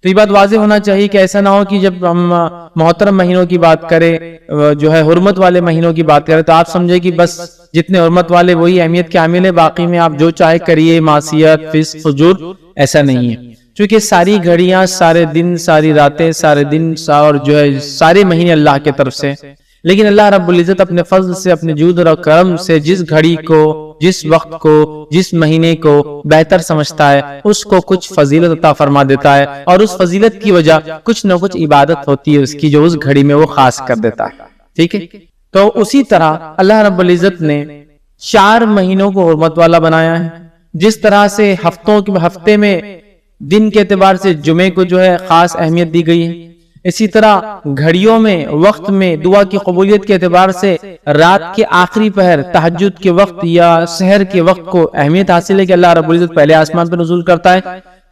تو یہ بات واضح ہونا چاہیے کہ ایسا نہ ہو کہ جب ہم محترم مہینوں کی بات کریں، جو ہے حرمت والے مہینوں کی بات کریں، تو آپ سمجھے کہ بس جتنے حرمت والے وہی اہمیت کے حامل ہے، باقی میں آپ جو چاہے کریے، معصیت، فسق، فجور، ایسا نہیں ہے۔ چونکہ ساری گھڑیاں، سارے دن، ساری راتیں، سارے دن اور جو ہے سارے مہینے اللہ کی طرف سے، لیکن اللہ رب العزت اپنے فضل سے، اپنے جود اور کرم سے جس گھڑی کو، جس وقت کو، جس مہینے کو بہتر سمجھتا ہے، اس کو کچھ فضیلت عطا فرما دیتا ہے، اور اس فضیلت کی وجہ کچھ نہ کچھ عبادت ہوتی ہے اس کی، جو اس گھڑی میں وہ خاص کر دیتا ہے۔ ٹھیک ہے، تو اسی طرح اللہ رب العزت نے 4 مہینوں کو حرمت والا بنایا ہے۔ جس طرح سے ہفتے میں دن کے اعتبار سے جمعے کو جو ہے خاص اہمیت دی گئی ہے، اسی طرح گھڑیوں میں، وقت میں، دعا کی قبولیت کے اعتبار سے رات کے آخری پہر، تہجد کے وقت یا سحر کے وقت کو اہمیت حاصل ہے کہ اللہ رب العزت پہلے آسمان پہ نزول کرتا ہے،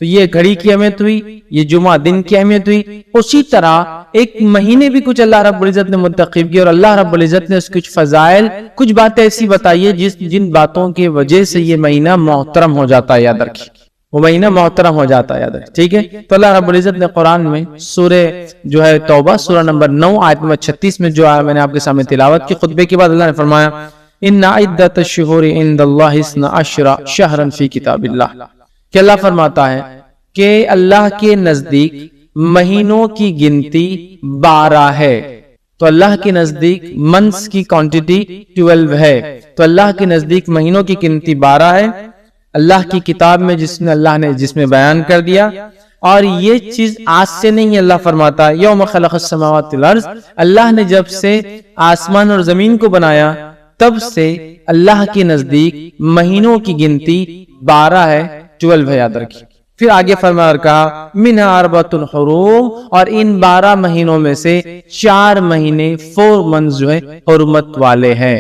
تو یہ گھڑی کی اہمیت ہوئی، یہ جمعہ دن کی اہمیت ہوئی۔ اسی طرح ایک مہینے بھی کچھ اللہ رب العزت نے منتخب کیے، اور اللہ رب العزت نے اس کچھ فضائل، کچھ باتیں ایسی بتائی ہے جن باتوں کی وجہ سے یہ مہینہ محترم ہو جاتا ہے، یاد رکھیے وہ مہینہ محترم ہو جاتا ہے، یاد رکھیے۔ ٹھیک ہے، تو اللہ رب العزت نے قرآن میں سورہ جو ہے توبہ، سورہ نمبر 9 آیت نمبر 36 میں جو میں نے آپ کے سامنے تلاوت کی، خطبے کے بعد اللہ نے فرمایا ان عدۃ الشہور عند اللہ 12 شہرا فی کتاب اللہ، کہ اللہ فرماتا ہے کہ اللہ کے نزدیک مہینوں کی گنتی 12 ہے۔ تو اللہ کے نزدیک منتھس کی کوانٹٹی 12 ہے، تو اللہ کے نزدیک مہینوں کی گنتی 12 ہے اللہ کی کتاب میں، اللہ نے جس میں بیان کر دیا۔ اور یہ چیز آج سے نہیں، اللہ فرماتا ہے یوم خلق السماوات والارض، اللہ نے جب سے آسمان اور زمین کو بنایا تب سے اللہ کے نزدیک مہینوں کی گنتی 12 ہے، 12 ہے، یاد رکھیے۔ پھر آگے فرمایا اور کہا منھا اربعۃ حرم، اور ان 12 مہینوں میں سے 4 مہینے 4 منتھس جو ہے حرمت والے ہیں،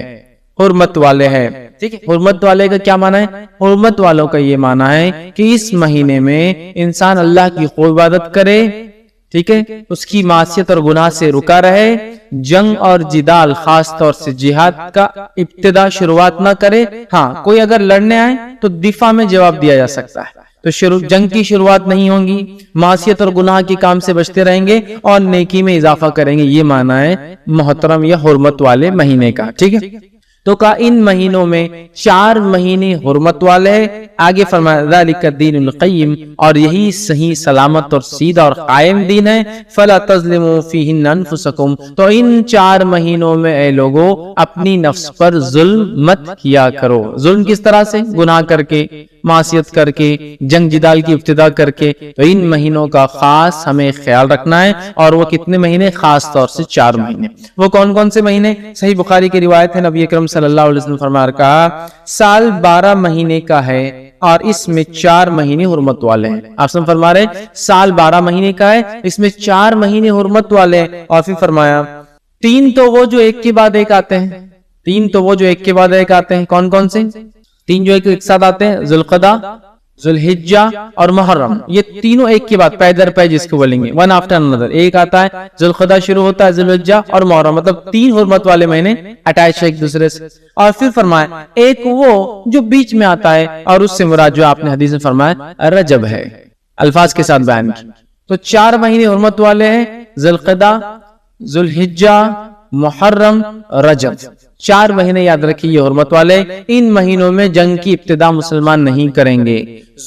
حرمت والے ہیں۔ ٹھیک ہے، حرمت والے کا کیا معنی ہے؟ حرمت والوں کا یہ معنی ہے کہ اس مہینے میں انسان اللہ کی خوب عبادت کرے، ٹھیک ہے، اس کی معصیت اور گناہ سے رکا رہے، جنگ اور جدال، خاص طور سے جہاد کا ابتدا شروعات نہ کرے۔ ہاں، کوئی اگر لڑنے آئے تو دفاع میں جواب دیا جا سکتا ہے، تو جنگ کی شروعات نہیں ہوگی، معصیت اور گناہ کے کام سے بچتے رہیں گے اور نیکی میں اضافہ کریں گے، یہ معنی ہے محترم یا حرمت والے مہینے کا۔ ٹھیک ہے، تو کہا ان مہینوں میں 4 مہینے حرمت والے ہیں۔ آگے فرمایا ذالک الدین القیم، اور یہی صحیح، سلامت اور سیدھا اور قائم دین ہے۔ فلا تظلموا فیہن انفسکم، تو ان 4 مہینوں میں اے لوگو اپنی نفس پر ظلم مت کیا کرو۔ ظلم کس طرح سے؟ گناہ کر کے، معصیت کر کے، جنگ جدال کی ابتدا کر کے۔ تو ان مہینوں کا خاص ہمیں خیال رکھنا ہے، اور وہ کتنے مہینے؟ خاص طور سے 4 مہینے۔ وہ کون کون سے مہینے؟ صحیح بخاری کی روایت ہے، نبی اکرم صلی اللہ علیہ وسلم فرمایا کہا سال 12 مہینے کا ہے اور اس میں 4 مہینے حرمت والے ہیں۔ آپ سن فرما رہے سال 12 مہینے کا ہے، اس میں 4 مہینے حرمت والے ہیں۔ اور پھر فرمایا 3 تو وہ جو ایک کے بعد ایک آتے ہیں، 3 تو وہ جو ایک کے بعد ایک آتے ہیں، کون کون سے؟ 3 جو ایک ساتھ آتے ہیں، ذوالقعدہ، ذوالحجہ اور محرم، یہ تینوں ایک کے بعد پے در پے جس کو بولیں گے، ون آفٹر انادر، ایک آتا ہے ذوالقعدہ شروع ہوتا ہے، ذوالحجہ اور محرم، مطلب 3 حرمت والے مہینے اٹیچ ہے ایک دوسرے سے۔ اور پھر فرمایا ایک وہ جو بیچ میں آتا ہے، اور اس سے مراد جو آپ نے حدیث میں فرمایا رجب ہے، الفاظ کے ساتھ بیان کی۔ تو 4 مہینے حرمت والے ہیں، ذوالقعدہ، ذوالحجہ، محرم، رجب، 4 مہینے یاد رکھیے یہ حرمت والے۔ ان مہینوں میں جنگ کی ابتدا مسلمان نہیں کریں گے،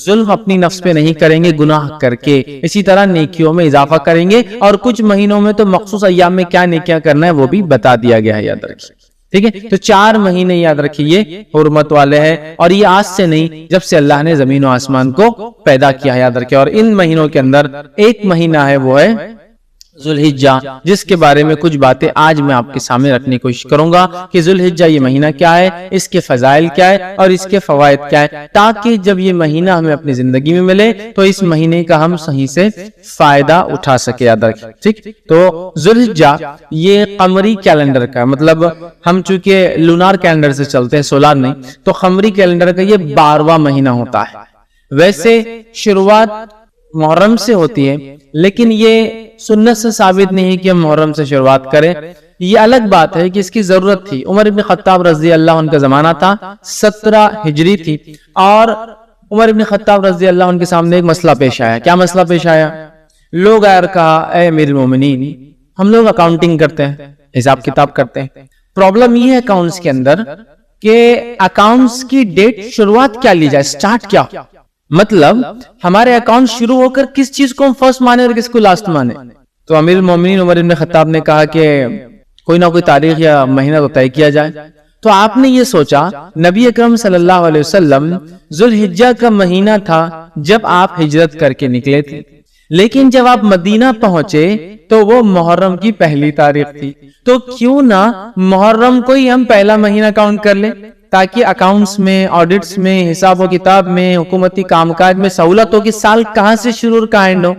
ظلم اپنی نفس پہ نہیں کریں گے گناہ کر کے، اسی طرح نیکیوں میں اضافہ کریں گے، اور کچھ مہینوں میں تو مخصوص ایام میں کیا نیکیاں کرنا ہے وہ بھی بتا دیا گیا ہے، یاد رکھیے۔ ٹھیک ہے، تو 4 مہینے یاد رکھیے یہ حرمت والے ہیں، اور یہ آج سے نہیں، جب سے اللہ نے زمین و آسمان کو پیدا کیا ہے، یاد رکھیے۔ اور ان مہینوں کے اندر ایک مہینہ ہے، وہ ہے ذوالحجہ، جس کے بارے میں کچھ باتیں آج میں آپ کے سامنے رکھنے کی کوشش کروں گا کہ ذوالحجہ یہ مہینہ کیا ہے، اس کے فضائل کیا ہے اور اس کے فوائد کیا ہے، تاکہ جب یہ مہینہ ہمیں اپنی زندگی میں ملے تو اس مہینے کا ہم صحیح سے فائدہ اٹھا سکے، یاد رکھیں۔ ٹھیک، تو ذوالحجہ یہ قمری کیلنڈر کا، مطلب ہم چونکہ لونار کیلنڈر سے چلتے ہیں، سولار نہیں، تو قمری کیلنڈر کا یہ 12واں مہینہ ہوتا ہے۔ ویسے شروعات محرم سے ہوتی ہے، لیکن یہ سنت سے ثابت نہیں ہے کہ ہم محرم سے شروعات کریں۔ یہ الگ بات ہے کہ اس کی ضرورت تھی، عمر ابن خطاب رضی اللہ عنہ کا زمانہ تھا، 17 ہجری تھی، اور عمر ابن خطاب رضی اللہ عنہ کے سامنے ایک مسئلہ پیش آیا۔ کیا مسئلہ پیش آیا؟ لوگ آئے اور کہا اے امیر المومنین ہم لوگ اکاؤنٹنگ کرتے ہیں، حساب کتاب کرتے ہیں، پرابلم یہ ہے اکاؤنٹس کے اندر کہ اکاؤنٹس کی ڈیٹ شروعات کیا لی جائے، سٹارٹ کیا، مطلب ہمارے اکاؤنٹ شروع ہو کر کس چیز کو ہم فرسٹ مانے اور کس کو لاسٹ مانے. تو امیر المومنین عمر بن خطاب نے کہا کہ کوئی نہ کوئی تاریخ یا مہینہ تو طے کیا جائے. تو آپ نے یہ سوچا نبی اکرم صلی اللہ علیہ وسلم ذوالحجہ کا مہینہ تھا جب آپ ہجرت کر کے نکلے تھے، لیکن جب آپ مدینہ پہنچے تو وہ محرم کی پہلی تاریخ تھی. تو کیوں نہ محرم کو ہی ہم پہلا مہینہ کاؤنٹ کر لیں تاکہ اکاؤنٹس میں، آڈٹس میں، حساب و کتاب میں، حکومتی کام کاج میں سہولت ہو کہ سال کہاں سے شروع اور کہاں اینڈ ہو.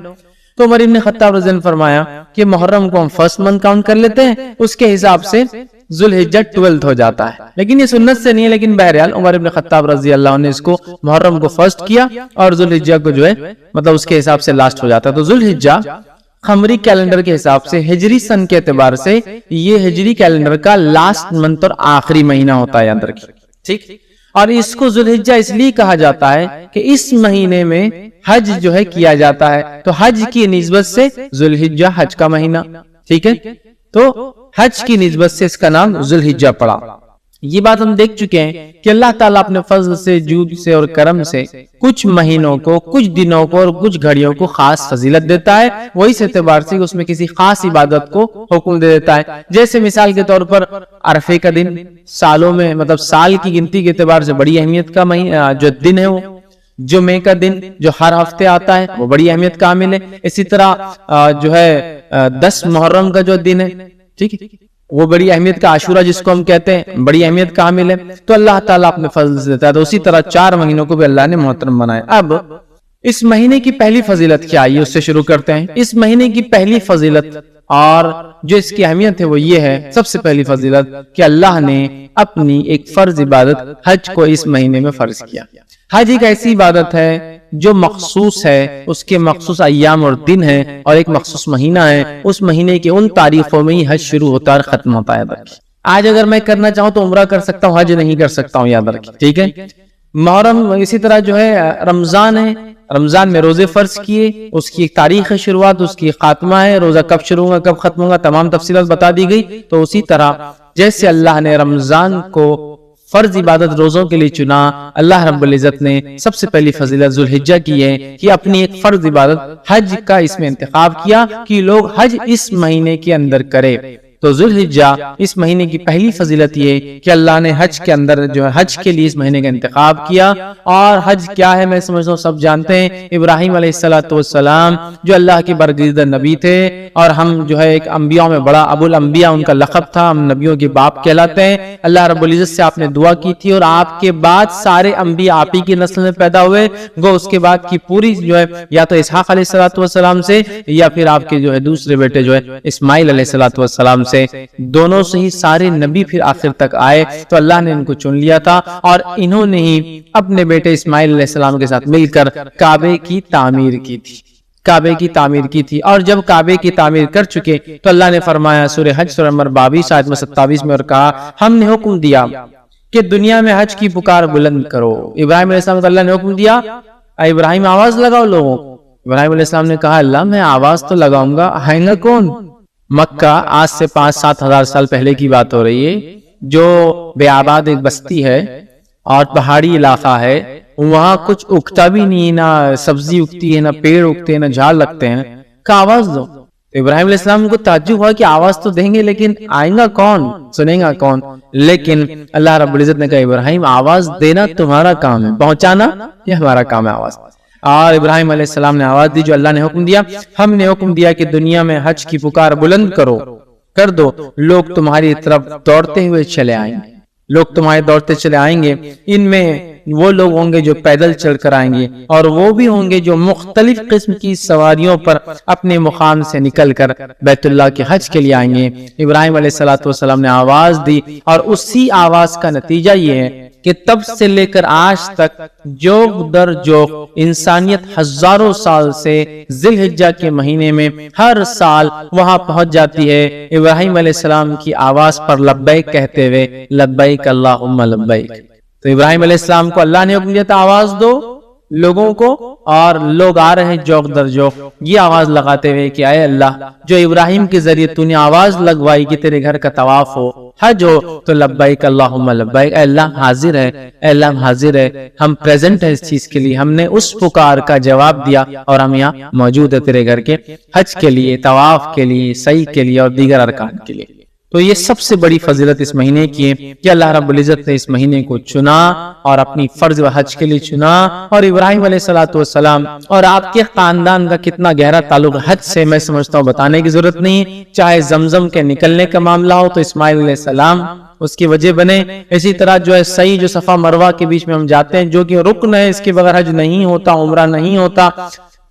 تو عمر بن خطاب رضی اللہ عنہ نے فرمایا کہ محرم کو ہم فرسٹ منتھ کاؤنٹ کر لیتے ہیں، اس کے حساب سے ذوالحجہ 12 ہو جاتا ہے. لیکن یہ سنت سے نہیں ہے، لیکن بہرحال عمر بن خطاب رضی اللہ عنہ نے اس کو محرم کو فرسٹ کیا اور ذوالحجہ کو جو ہے مطلب اس کے حساب سے لاسٹ ہو جاتا ہے. تو ذوالحجہ قمری کیلنڈر کے حساب سے ہجری سن کے اعتبار سے یہ ہجری کیلنڈر کا لاسٹ منتھ اور آخری مہینہ ہوتا ہے، یاد رکھیے ٹھیک. اور اس کو ذوالحجہ اس لیے کہا جاتا ہے کہ اس مہینے میں حج جو ہے کیا جاتا ہے، تو حج کی نسبت سے ذوالحجہ حج کا مہینہ ٹھیک ہے، تو حج کی نسبت سے اس کا نام ذوالحجہ پڑا. یہ بات ہم دیکھ چکے ہیں کہ اللہ تعالیٰ اپنے فضل سے، جود سے اور کرم سے کچھ مہینوں کو، کچھ دنوں کو اور کچھ گھڑیوں کو خاص فضیلت دیتا ہے، وہی اس اعتبار سے اس میں کسی خاص عبادت کو حکم دے دیتا ہے. جیسے مثال کے طور پر عرفے کا دن سالوں میں مطلب سال کی گنتی کے اعتبار سے بڑی اہمیت کا جو دن ہے، وہ جمعے کا دن جو ہر ہفتے آتا ہے وہ بڑی اہمیت کا حامل ہے. اسی طرح جو ہے 10 محرم کا جو دن ہے ٹھیک ہے وہ بڑی اہمیت کا، عاشورہ جس کو ہم کہتے ہیں بڑی اہمیت کا حامل ہے. تو اللہ تعالیٰ اپنے فضل سے دیتا ہے. تو اسی طرح 4 مہینوں کو بھی اللہ نے محترم بنایا. اب اس مہینے کی پہلی فضیلت کیا ہے اس سے شروع کرتے ہیں. اس مہینے کی پہلی فضیلت اور جو اس کی اہمیت ہے وہ یہ ہے، سب سے پہلی فضیلت کہ اللہ نے اپنی ایک فرض عبادت حج کو اس مہینے میں فرض کیا. حج ایک ایسی عبادت ہے جو مخصوص ہے، اس کے مخصوص ایام اور دن ہیں اور ایک مخصوص مہینہ ہے. اس مہینے کے ان تاریخوں میں ہی حج شروع ہوتا ہے اور ختم ہوتا ہے. آج اگر میں کرنا چاہوں تو عمرہ کر سکتا ہوں، حج نہیں کر سکتا ہوں، یاد رکھیں ٹھیک ہے. محرم اسی طرح جو ہے رمضان ہے، رمضان میں روزے فرض کیے، اس کی تاریخ شروعات، اس کی خاتمہ ہے، روزہ کب شروع ہوگا کب ختم ہوگا تمام تفصیلات بتا دی گئی. تو اسی طرح جیسے اللہ نے رمضان کو فرض عبادت روزوں کے لیے چنا، اللہ رب العزت نے سب سے پہلی فضیلت ذوالحجہ کی ہے کہ اپنی ایک فرض عبادت حج کا اس میں انتخاب کیا کہ لوگ حج اس مہینے کے اندر کرے. تو ذوالحجہ اس مہینے کی پہلی فضیلت یہ کہ اللہ نے حج کے اندر جو ہے حج کے لیے اس مہینے کا انتخاب کیا. اور حج کیا ہے میں سمجھتا ہوں سب جانتے ہیں. ابراہیم علیہ السلام جو اللہ کے برگزیدہ نبی تھے اور ہم جو ہے ایک انبیاء میں بڑا ابو الانبیاء ان کا لقب تھا، ہم نبیوں کے باپ کہلاتے ہیں. اللہ رب العزت سے آپ نے دعا کی تھی اور آپ کے بعد سارے انبیاء آپ ہی کی نسل میں پیدا ہوئے. گو اس کے بعد کی پوری جو ہے یا تو اسحاق علیہ السلام سے یا پھر آپ کے جو ہے دوسرے بیٹے جو ہے اسماعیل علیہ السلام سے، دونوں سے ہی سارے نبی پھر آخر تک آئے. تو اللہ نے ان کو چن لیا تھا اور انہوں نے ہی اپنے بیٹے اسماعیل علیہ السلام کے ساتھ مل کر کعبے کی تعمیر کی تھی. کعبے کی تعمیر کی تھی اور جب کعبے کی تعمیر کر چکے تو اللہ نے فرمایا سورہ حج سورہ نمبر 22 آیت 27 میں اور کہا ہم نے حکم دیا کہ دنیا میں حج کی پکار بلند کرو. ابراہیم علیہ السلام کو اللہ نے حکم دیا اے ابراہیم آواز لگاؤ لوگوں. ابراہیم علیہ السلام نے کہا اللہ میں آواز تو لگاؤں گا، آئیں گا کون؟ مکہ آج سے 5-7 ہزار سال پہلے کی بات ہو رہی ہے، جو بے آباد ایک بستی ہے اور پہاڑی علاقہ ہے، وہاں کچھ اگتا بھی نہیں، نہ سبزی اگتی ہے، نہ پیڑ اگتے ہیں، نہ جھاڑ لگتے ہیں، کہ آواز دو. ابراہیم علیہ السلام کو تعجب ہوا کہ آواز تو دیں گے لیکن آئیں گا کون، سنیں گا کون؟ لیکن اللہ رب العزت نے کہا ابراہیم آواز دینا تمہارا کام ہے، پہنچانا یہ ہمارا کام ہے آواز. اور ابراہیم علیہ السلام نے آواز دی جو اللہ نے حکم دیا. ہم نے حکم دیا کہ دنیا میں حج کی پکار بلند کر دو، لوگ تمہاری طرف دوڑتے ہوئے چلے آئیں گے. لوگ تمہارے دوڑتے چلے آئیں گے. ان میں وہ لوگ ہوں گے جو پیدل چل کر آئیں گے اور وہ بھی ہوں گے جو مختلف قسم کی سواریوں پر اپنے مقام سے نکل کر بیت اللہ کے حج کے لیے آئیں گے. ابراہیم علیہ السلام نے آواز دی اور اسی آواز کا نتیجہ یہ ہے کہ تب سے لے کر آج تک جوگ در جوگ انسانیت ہزاروں سال سے ذی الحجہ کے مہینے میں ہر سال وہاں پہنچ جاتی ہے ابراہیم علیہ السلام کی آواز پر لبیک کہتے ہوئے لبیک اللہم لبیک. تو ابراہیم علیہ السلام کو اللہ نے حکم دیا تھا آواز دو لوگوں کو، اور لوگ آ رہے ہیں جوق در جوق یہ آواز لگاتے ہوئے کہ اے اللہ، جو ابراہیم کے ذریعے تو نے آواز لگوائی کہ تیرے گھر کا طواف ہو، حج ہو، تو لبیک اللہم لبیک، اے اللہ حاضر ہے، اے اللہ ہم حاضر ہے، ہم پریزنٹ ہے اس چیز کے لیے، ہم نے اس پکار کا جواب دیا اور ہم یہاں موجود ہے تیرے گھر کے حج کے لیے، طواف کے لیے، سعی کے لیے اور دیگر ارکان کے لیے۔ تو یہ سب سے بڑی فضیلت اس مہینے کی ہے کہ اللہ رب العزت نے اس مہینے کو چنا اور اپنی فرض و حج کے لیے چنا، اور ابراہیم علیہ السلام اور آپ کے خاندان کا کتنا گہرا تعلق حج سے میں سمجھتا ہوں بتانے کی ضرورت نہیں ہے۔ چاہے زمزم کے نکلنے کا معاملہ ہو تو اسماعیل علیہ السلام اس کی وجہ بنے، اسی طرح جو ہے سعی جو صفا مروہ کے بیچ میں ہم جاتے ہیں جو کہ رکن ہے، اس کے بغیر حج نہیں ہوتا، عمرہ نہیں ہوتا،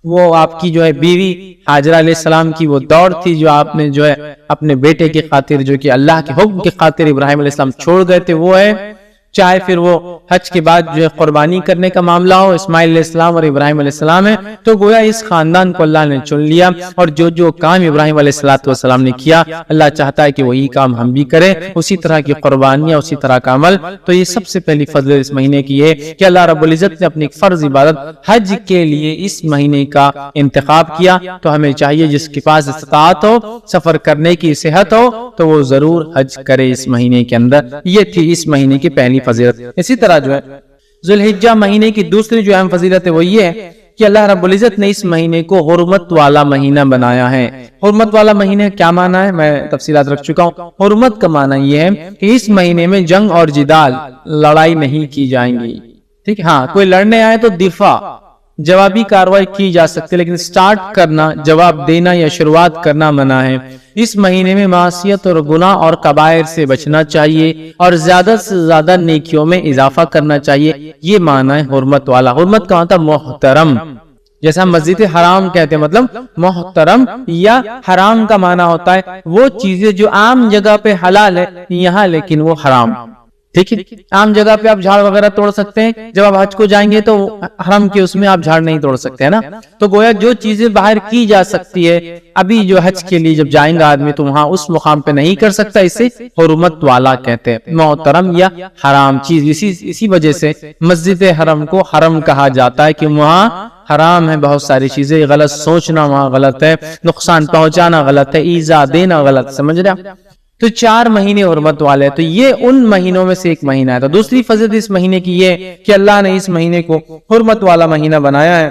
وہ آپ کی جو ہے بیوی حاجرہ علیہ السلام کی وہ دوڑ تھی جو آپ نے جو ہے اپنے بیٹے کی خاطر، جو کہ اللہ کے حکم کی خاطر ابراہیم علیہ السلام چھوڑ گئے تھے، وہ ہے۔ چاہے پھر وہ حج کے بعد جو ہے قربانی کرنے کا معاملہ ہو، اسماعیل علیہ السلام اور ابراہیم علیہ السلام ہے، تو گویا اس خاندان کو اللہ نے چن لیا، اور جو کام ابراہیم علیہ السلام نے کیا، اللہ چاہتا ہے کہ وہی کام ہم بھی کریں، اسی طرح کی قربانیاں، اسی طرح کا عمل۔ تو یہ سب سے پہلی فضل اس مہینے کی ہے کہ اللہ رب العزت نے اپنی فرض عبادت حج کے لیے اس مہینے کا انتخاب کیا، تو ہمیں چاہیے جس کے پاس استطاعت ہو، سفر کرنے کی صحت ہو، تو وہ ضرور حج کرے اس مہینے کے اندر۔ یہ تھی اس مہینے کی پہلی فضیلت۔ اسی طرح جو ہے ذوالحجہ مہینے کی دوسری جو اہم فضیلت ہے وہ یہ ہے کہ اللہ رب العزت نے اس مہینے کو حرمت والا مہینہ بنایا ہے۔ حرمت والا مہینہ کیا معنی ہے میں تفصیلات رکھ چکا ہوں۔ حرمت کا معنی یہ ہے کہ اس مہینے میں جنگ اور جدال، لڑائی نہیں کی جائیں گی، ٹھیک ہے، ہاں کوئی لڑنے آئے تو دفاع، جوابی کارروائی کی جا سکتی، لیکن سٹارٹ کرنا، جواب دینا یا شروعات کرنا منع ہے۔ اس مہینے میں معصیت اور گناہ اور کبائر سے بچنا چاہیے اور زیادہ سے زیادہ نیکیوں میں اضافہ کرنا چاہیے، یہ معنی ہے حرمت والا۔ حرمت کا مطلب محترم، جیسا مسجد حرام کہتے ہیں، مطلب محترم، یا حرام کا معنی ہوتا ہے وہ چیزیں جو عام جگہ پہ حلال ہے یہاں لیکن وہ حرام، ٹھیک ہے۔ عام جگہ پہ آپ جھاڑ وغیرہ توڑ سکتے ہیں، جب آپ حج کو جائیں گے تو حرم کے اس میں آپ جھاڑ نہیں توڑ سکتے ہیں نا۔ تو گویا جو چیزیں باہر کی جا سکتی ہے، ابھی جو حج کے لیے جب جائیں گا آدمی تو وہاں اس مقام پہ نہیں کر سکتا، اسے حرمت والا کہتے ہیں، محترم یا حرام چیز۔ اسی وجہ سے مسجد حرم کو حرم کہا جاتا ہے کہ وہاں حرام ہے بہت ساری چیزیں، غلط سوچنا وہاں غلط ہے، نقصان پہنچانا غلط ہے، ایذا دینا غلط، سمجھ رہے ہیں؟ تو 4 مہینے حرمت والے ہیں، تو یہ ان مہینوں میں سے ایک مہینہ ہے۔ تو دوسری فضیلت اس مہینے کی یہ کہ اللہ نے اس مہینے کو حرمت والا مہینہ بنایا ہے،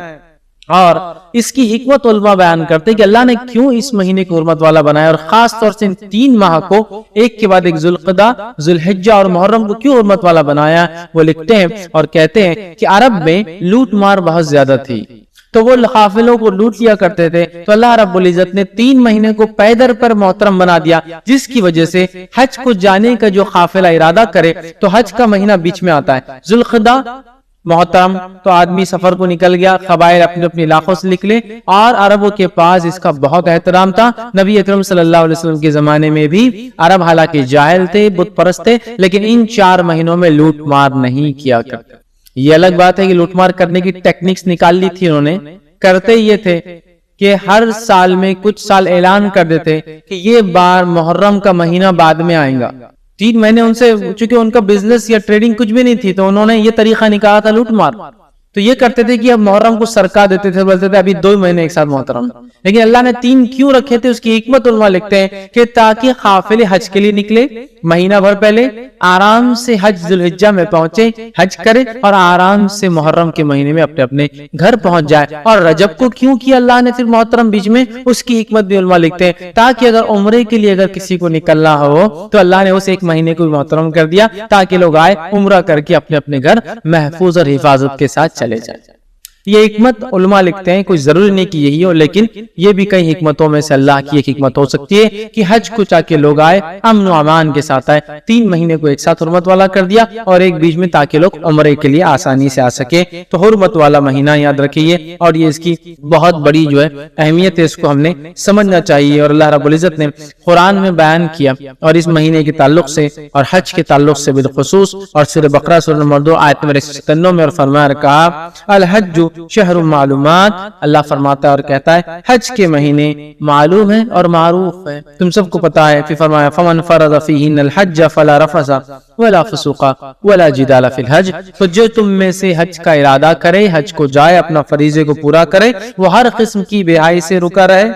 اور اس کی حکمت علماء بیان کرتے ہیں کہ اللہ نے کیوں اس مہینے کو حرمت والا بنایا، اور خاص طور سے ان 3 ماہ کو ایک کے بعد ایک ذوالقعدہ، ذوالحجہ اور محرم کو کیوں حرمت والا بنایا۔ وہ لکھتے ہیں اور کہتے ہیں کہ عرب میں لوٹ مار بہت زیادہ تھی، تو وہ قافلوں کو لوٹ لیا کرتے تھے، تو اللہ رب العزت نے 3 مہینے کو پیدر پر محترم بنا دیا، جس کی وجہ سے حج کو جانے کا جو قافلہ ارادہ کرے تو حج کا مہینہ بیچ میں آتا ہے، ذوالقعدہ محترم، تو آدمی سفر کو نکل گیا، قبائل اپنے اپنے علاقوں سے نکلے، اور عربوں کے پاس اس کا بہت احترام تھا۔ نبی اکرم صلی اللہ علیہ وسلم کے زمانے میں بھی عرب حالانکہ جاہل تھے، بت پرست تھے، لیکن ان 4 مہینوں میں لوٹ مار نہیں کیا کرتے۔ یہ الگ بات ہے کہ لوٹ مار کرنے کی ٹیکنکس نکال لی تھی انہوں نے، کرتے یہ تھے کہ ہر سال میں کچھ سال اعلان کر دیتے کہ یہ بار محرم کا مہینہ بعد میں آئے گا۔ 3 مہینے ان سے، چونکہ ان کا بزنس یا ٹریڈنگ کچھ بھی نہیں تھی، تو انہوں نے یہ طریقہ نکالا تھا لوٹ مار۔ تو یہ کرتے تھے کہ اب محرم کو سرکا دیتے تھے، بولتے تھے ابھی 2 مہینے ایک ساتھ محترم، لیکن اللہ نے 3 کیوں رکھے تھے، اس کی حکمت علماء لکھتے ہیں کہ تاکہ قافلے حج کے لیے نکلے مہینہ بھر پہلے، آرام سے حج ذوالحجہ میں پہنچے، حج کرے، اور آرام سے محرم کے مہینے میں اپنے اپنے گھر پہنچ جائے۔ اور رجب کو کیوں کیا اللہ نے پھر محترم بیچ میں، اس کی حکمت بھی علماء لکھتے ہیں تاکہ اگر عمرے کے لیے اگر کسی کو نکلنا ہو تو اللہ نے اس 1 مہینے کو بھی محترم کر دیا تاکہ لوگ آئے عمرہ کر کے اپنے اپنے گھر محفوظ اور حفاظت کے ساتھ چلے جائیں۔ یہ حکمت علماء لکھتے ہیں، کوئی ضروری نہیں کہ یہی ہو، لیکن یہ بھی کئی حکمتوں میں سے اللہ کی ایک حکمت ہو سکتی ہے کہ حج کو چاہ کے لوگ آئے، امن و امان کے ساتھ آئے۔ 3 مہینے کو ایک ساتھ حرمت والا کر دیا، اور ایک بیچ میں تاکہ لوگ عمرے کے لیے آسانی سے آ سکے۔ تو حرمت والا مہینہ یاد رکھیے، اور یہ اس کی بہت بڑی جو ہے اہمیت ہے، اس کو ہم نے سمجھنا چاہیے۔ اور اللہ رب العزت نے قرآن میں بیان کیا، اور اس مہینے کے تعلق سے اور حج کے تعلق سے بالخصوص، اور سورہ بقرہ سورہ نمبر 2 آیت نمبر 197 میں اور فرمایا، کہا الحج شہر معلومات، اللہ فرماتا ہے اور کہتا ہے حج کے مہینے معلوم ہے اور معروف ہے، تم سب کو پتا ہے۔ پھر فرمایا فمن فرض فیہن الحج فلا رفث ولا فسوق ولا جدال فی الحج، تو جو تم میں سے حج کا ارادہ کرے، حج کو جائے، اپنا فریضے کو پورا کرے، وہ ہر قسم کی بے حیائی سے رکا رہے،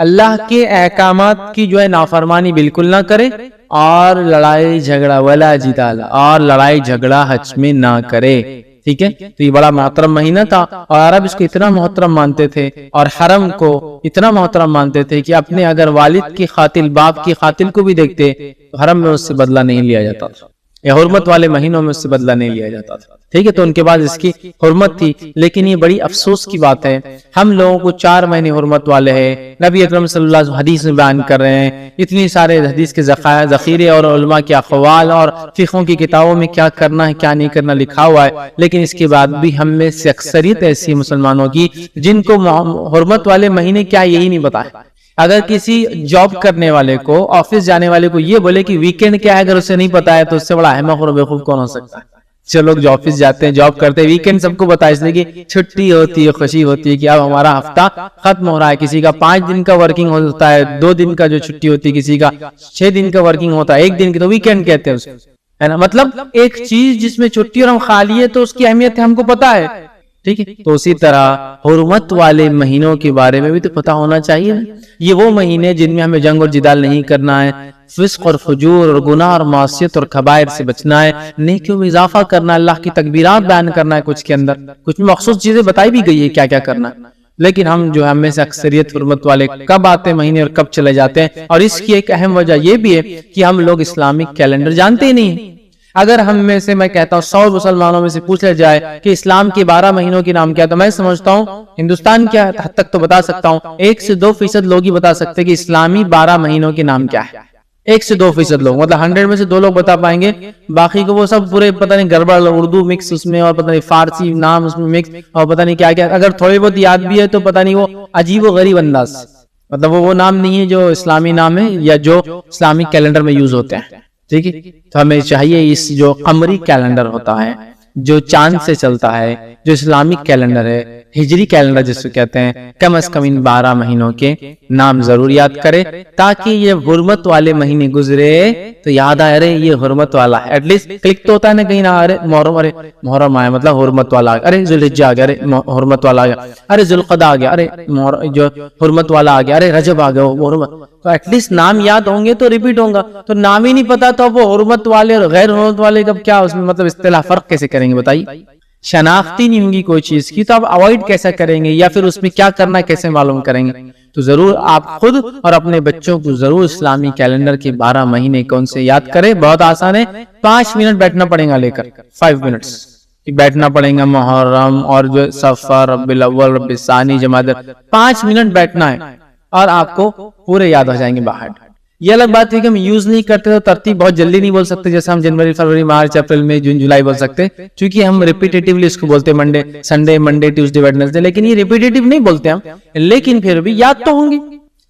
اللہ کے احکامات کی جو ہے نافرمانی بالکل نہ کرے، اور لڑائی جھگڑا ولا جدال، اور لڑائی جھگڑا حج میں نہ کرے۔ ٹھیک ہے، تو یہ بڑا محترم مہینہ تھا، اور عرب اس کو اتنا محترم مانتے تھے اور حرم کو اتنا محترم مانتے تھے کہ اپنے اگر والد کی قاتل، باپ کی قاتل کو بھی دیکھتے تو حرم میں اس سے بدلہ نہیں لیا جاتا تھا، یا حرمت والے مہینوں میں اس سے بدلہ نہیں لیا جاتا تھا۔ ٹھیک ہے، تو ان کے بعد اس کی حرمت تھی، لیکن یہ بڑی افسوس کی بات ہے، ہم لوگوں کو 4 مہینے حرمت والے ہیں۔ نبی اکرم صلی اللہ علیہ وسلم حدیث میں بیان کر رہے ہیں، اتنی سارے حدیث کے ذخیرے اور علماء کے اقوال اور فقہ کی کتابوں میں کیا کرنا ہے کیا نہیں کرنا لکھا ہوا ہے، لیکن اس کے بعد بھی ہم میں سے اکثریت ایسی مسلمانوں کی جن کو حرمت والے مہینے کیا یہی نہیں پتا ہے۔ اگر کسی جاب کرنے والے کو، آفس جانے والے کو یہ بولے کہ ویکنڈ کیا ہے، اگر اسے نہیں پتا ہے تو اس سے بڑا احمق اور بیوقوف کون ہو سکتا ہے؟ جو لوگ جو آفس جاتے ہیں، جاب کرتے ہیں، ویکنڈ سب کو پتا ہے، اس لیے کہ چھٹی ہوتی ہے، خوشی ہوتی ہے کہ اب ہمارا ہفتہ ختم ہو رہا ہے۔ کسی کا 5 دن کا ورکنگ ہوتا ہے، 2 دن کا جو چھٹی ہوتی ہے، کسی کا 6 دن کا ورکنگ ہوتا ہے، 1 دن کی تو ویکنڈ کہتے ہیں اس کو، ہے نا؟ مطلب ایک چیز جس میں چھٹی اور ہم خالی ہے تو اس کی اہمیت ہم کو پتا ہے۔ ٹھیک ہے، تو اسی طرح حرمت والے مہینوں کے بارے میں بھی تو پتا ہونا چاہیے۔ یہ وہ مہینے جن میں ہمیں جنگ اور جدال نہیں کرنا ہے، فسق اور فجور اور گناہ اور معصیت اور کبائر سے بچنا ہے، نیکیوں میں اضافہ کرنا ہے، اللہ کی تکبیرات بیان کرنا ہے، کچھ کے اندر کچھ مخصوص چیزیں بتائی بھی گئی ہے کیا کیا کرنا ہے، لیکن ہم جو ہم میں سے اکثریت حرمت والے کب آتے مہینے اور کب چلے جاتے ہیں۔ اور اس کی ایک اہم وجہ یہ بھی ہے کہ ہم لوگ اسلامک کیلنڈر جانتے ہی نہیں ہیں۔ اگر ہم میں سے، میں کہتا ہوں 100 مسلمانوں میں سے پوچھ لیا جائے کہ اسلام کے 12 مہینوں کے نام کیا، تو میں سمجھتا ہوں ہندوستان کیا حد تک تو بتا سکتا ہوں 1 سے 2% لوگ ہی بتا سکتے کہ اسلامی 12 مہینوں کے نام کیا ہے۔ 1 سے 2% لوگ، مطلب 100 میں سے 2 لوگ بتا پائیں گے، باقی کو وہ سب پورے پتہ نہیں گڑبڑ، اردو مکس اس میں، اور پتہ نہیں فارسی نام اس میں مکس، اور پتہ نہیں کیا کیا، اگر تھوڑے بہت یاد بھی ہے تو پتہ نہیں وہ عجیب و غریب انداز، مطلب وہ نام نہیں ہے جو اسلامی نام ہے یا جو اسلامی کیلنڈر میں یوز ہوتے ہیں۔ ٹھیک ہے، تو ہمیں چاہیے اس جو قمری کیلنڈر ہوتا ہے، جو چاند سے چلتا ہے، جو اسلامک کیلنڈر ہے، ہجری کیلنڈر جس کو کہتے ہیں، کم از کم ان 12 مہینوں کے نام ضرور یاد کرے، تاکہ یہ حرمت والے مہینے گزرے تو یاد آئے ارے یہ حرمت والا ہے، ایٹ لیسٹ کلک تو ہوتا ہے نا کہیں نہ، ارے محرم آیا مطلب حرمت والا، ارے ذوالحجہ آ گیا، ارے حرمت والا آ گیا، ارے ذوالقعدہ آ گیا، ارے جو حرمت والا آ گیا، ارے رجب آ گیا وہ حرمت، تو ایٹ لیسٹ نام یاد ہوں گے تو ریپیٹ ہوں گا۔ تو نام ہی نہیں پتا تو وہ حرمت والے اور غیر حرمت والے کا کیا اس میں مطلب اصطلاح فرق کیسے کریں گے بتائیے؟ شناختی نہیں ہوگی کوئی چیز کی تو آپ اوائڈ کیسے کریں گے، یا پھر اس میں کیا کرنا ہے کیسے معلوم کریں گے؟ تو ضرور آپ خود اور اپنے بچوں کو ضرور اسلامی کیلنڈر کے 12 مہینے کون سے یاد کریں۔ بہت آسان ہے، 5 منٹ بیٹھنا پڑے گا، لے کر 5 منٹس بیٹھنا پڑے گا، محرم اور جو صفر، ربیع الاول، ربیع الثانی، جمادی، 5 منٹ بیٹھنا ہے اور آپ کو پورے یاد ہو جائیں گے باہر۔ یہ الگ بات ہے کہ ہم یوز نہیں کرتے تو ترتیب بہت جلدی نہیں بول سکتے، جیسے ہم جنوری، فروری، مارچ، اپریل، مئی، جون، جولائی بول سکتے، چونکہ ہم ریپیٹیٹیولی اس کو بولتے ہیں، Monday, Sunday, Monday, Tuesday, Wednesday, لیکن یہ ریپیٹیٹیو نہیں بولتے ہم، لیکن پھر بھی یاد تو ہوں گے،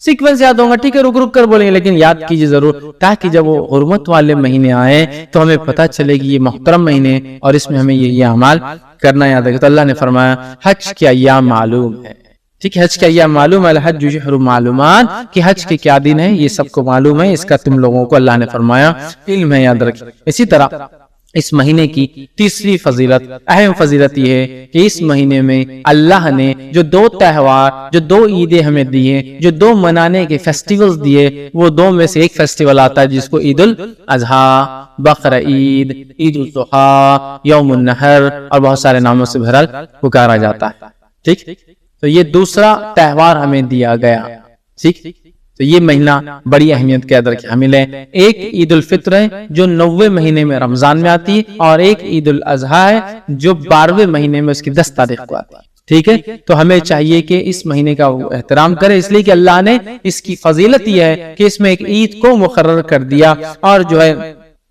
سیکوینس یاد ہوگا، ٹھیک ہے، رک رک کر بولیں گے، لیکن یاد کیجئے ضرور، تاکہ جب وہ حرمت والے مہینے آئے تو ہمیں پتہ چلے گی یہ محترم مہینے اور اس میں ہمیں یہ اعمال کرنا یاد ہے۔ تو اللہ نے فرمایا حج کے ایام معلوم ہے، ٹھیک ہے، حج کا ایام معلوم ہے، الحج شہر معلومات، کہ حج کے کیا دن ہیں یہ سب کو معلوم ہے، اس کا تم لوگوں کو اللہ نے فرمایا علم ہے، یاد رکھیں۔ اسی طرح اس مہینے کی تیسری فضیلت، اہم فضیلت یہ ہے کہ اس مہینے میں اللہ نے جو 2 تہوار، جو 2 عیدیں ہمیں دیے، جو 2 منانے کے فیسٹیولز دیے، وہ 2 میں سے ایک فیسٹیول آتا ہے جس کو عید الاضحیٰ، بقر عید، عید الاضحیٰ، یوم النحر اور بہت سارے ناموں سے بہرحال پکارا جاتا ہے۔ ٹھیک، تو یہ دوسرا تہوار ہمیں دیا گیا، ٹھیک، تو یہ مہینہ بڑی اہمیت کے اندر حامل ہے۔ ایک عید الفطر ہے جو 9ویں مہینے میں رمضان میں آتی ہے، اور ایک عید الاضحیٰ ہے جو 12ویں مہینے میں اس کی 10 تاریخ کو آتی ہے، ٹھیک ہے۔ تو ہمیں چاہیے کہ اس مہینے کا احترام کرے، اس لیے کہ اللہ نے اس کی فضیلت یہ ہے کہ اس میں ایک عید کو مقرر کر دیا، اور جو ہے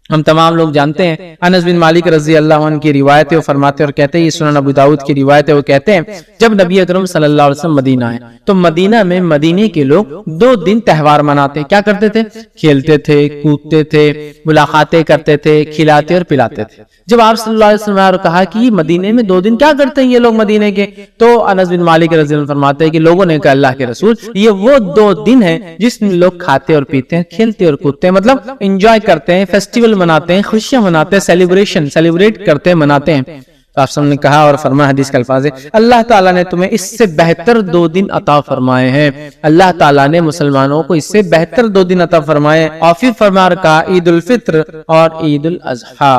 ہم تمام لوگ جانتے ہیں، انس بن مالک رضی اللہ عنہ کی روایت ہے، وہ فرماتے اور کہتے ہیں، یہ سنن ابو داؤد کی روایت ہے، وہ کہتے ہیں جب نبی اکرم صلی اللہ علیہ وسلم مدینہ آئے تو مدینہ میں مدینے کے لوگ 2 دن تہوار مناتے، کیا کرتے تھے؟ کھیلتے تھے، کودتے تھے، ملاقاتیں کرتے تھے، کھلاتے اور پلاتے تھے۔ جب آپ صلی اللہ علیہ وسلم نے کہا کہ مدینے میں 2 دن کیا کرتے ہیں یہ لوگ مدینے کے، تو انس بن مالک رضی اللہ عنہ فرماتے ہیں کہ لوگوں نے کہا اللہ کے رسول یہ وہ 2 دن ہیں جس میں لوگ کھاتے اور پیتے ہیں، کھیلتے اور کودتے ہیں، مطلب انجوائے کرتے ہیں، فیسٹیول مناتے ہیں، خوشیاں مناتے ہیں، سیلیبریٹ کرتے ہیں، مناتے ہیں۔ تو آپ نے کہا اور فرمایا حدیث کے الفاظ ہے اللہ تعالیٰ نے تمہیں اس سے بہتر 2 دن عطا فرمائے ہیں، اللہ تعالیٰ نے مسلمانوں کو اس سے بہتر 2 دن عطا فرمائے، اور پھر فرمایا کہا عید الفطر اور عید الاضحیٰ،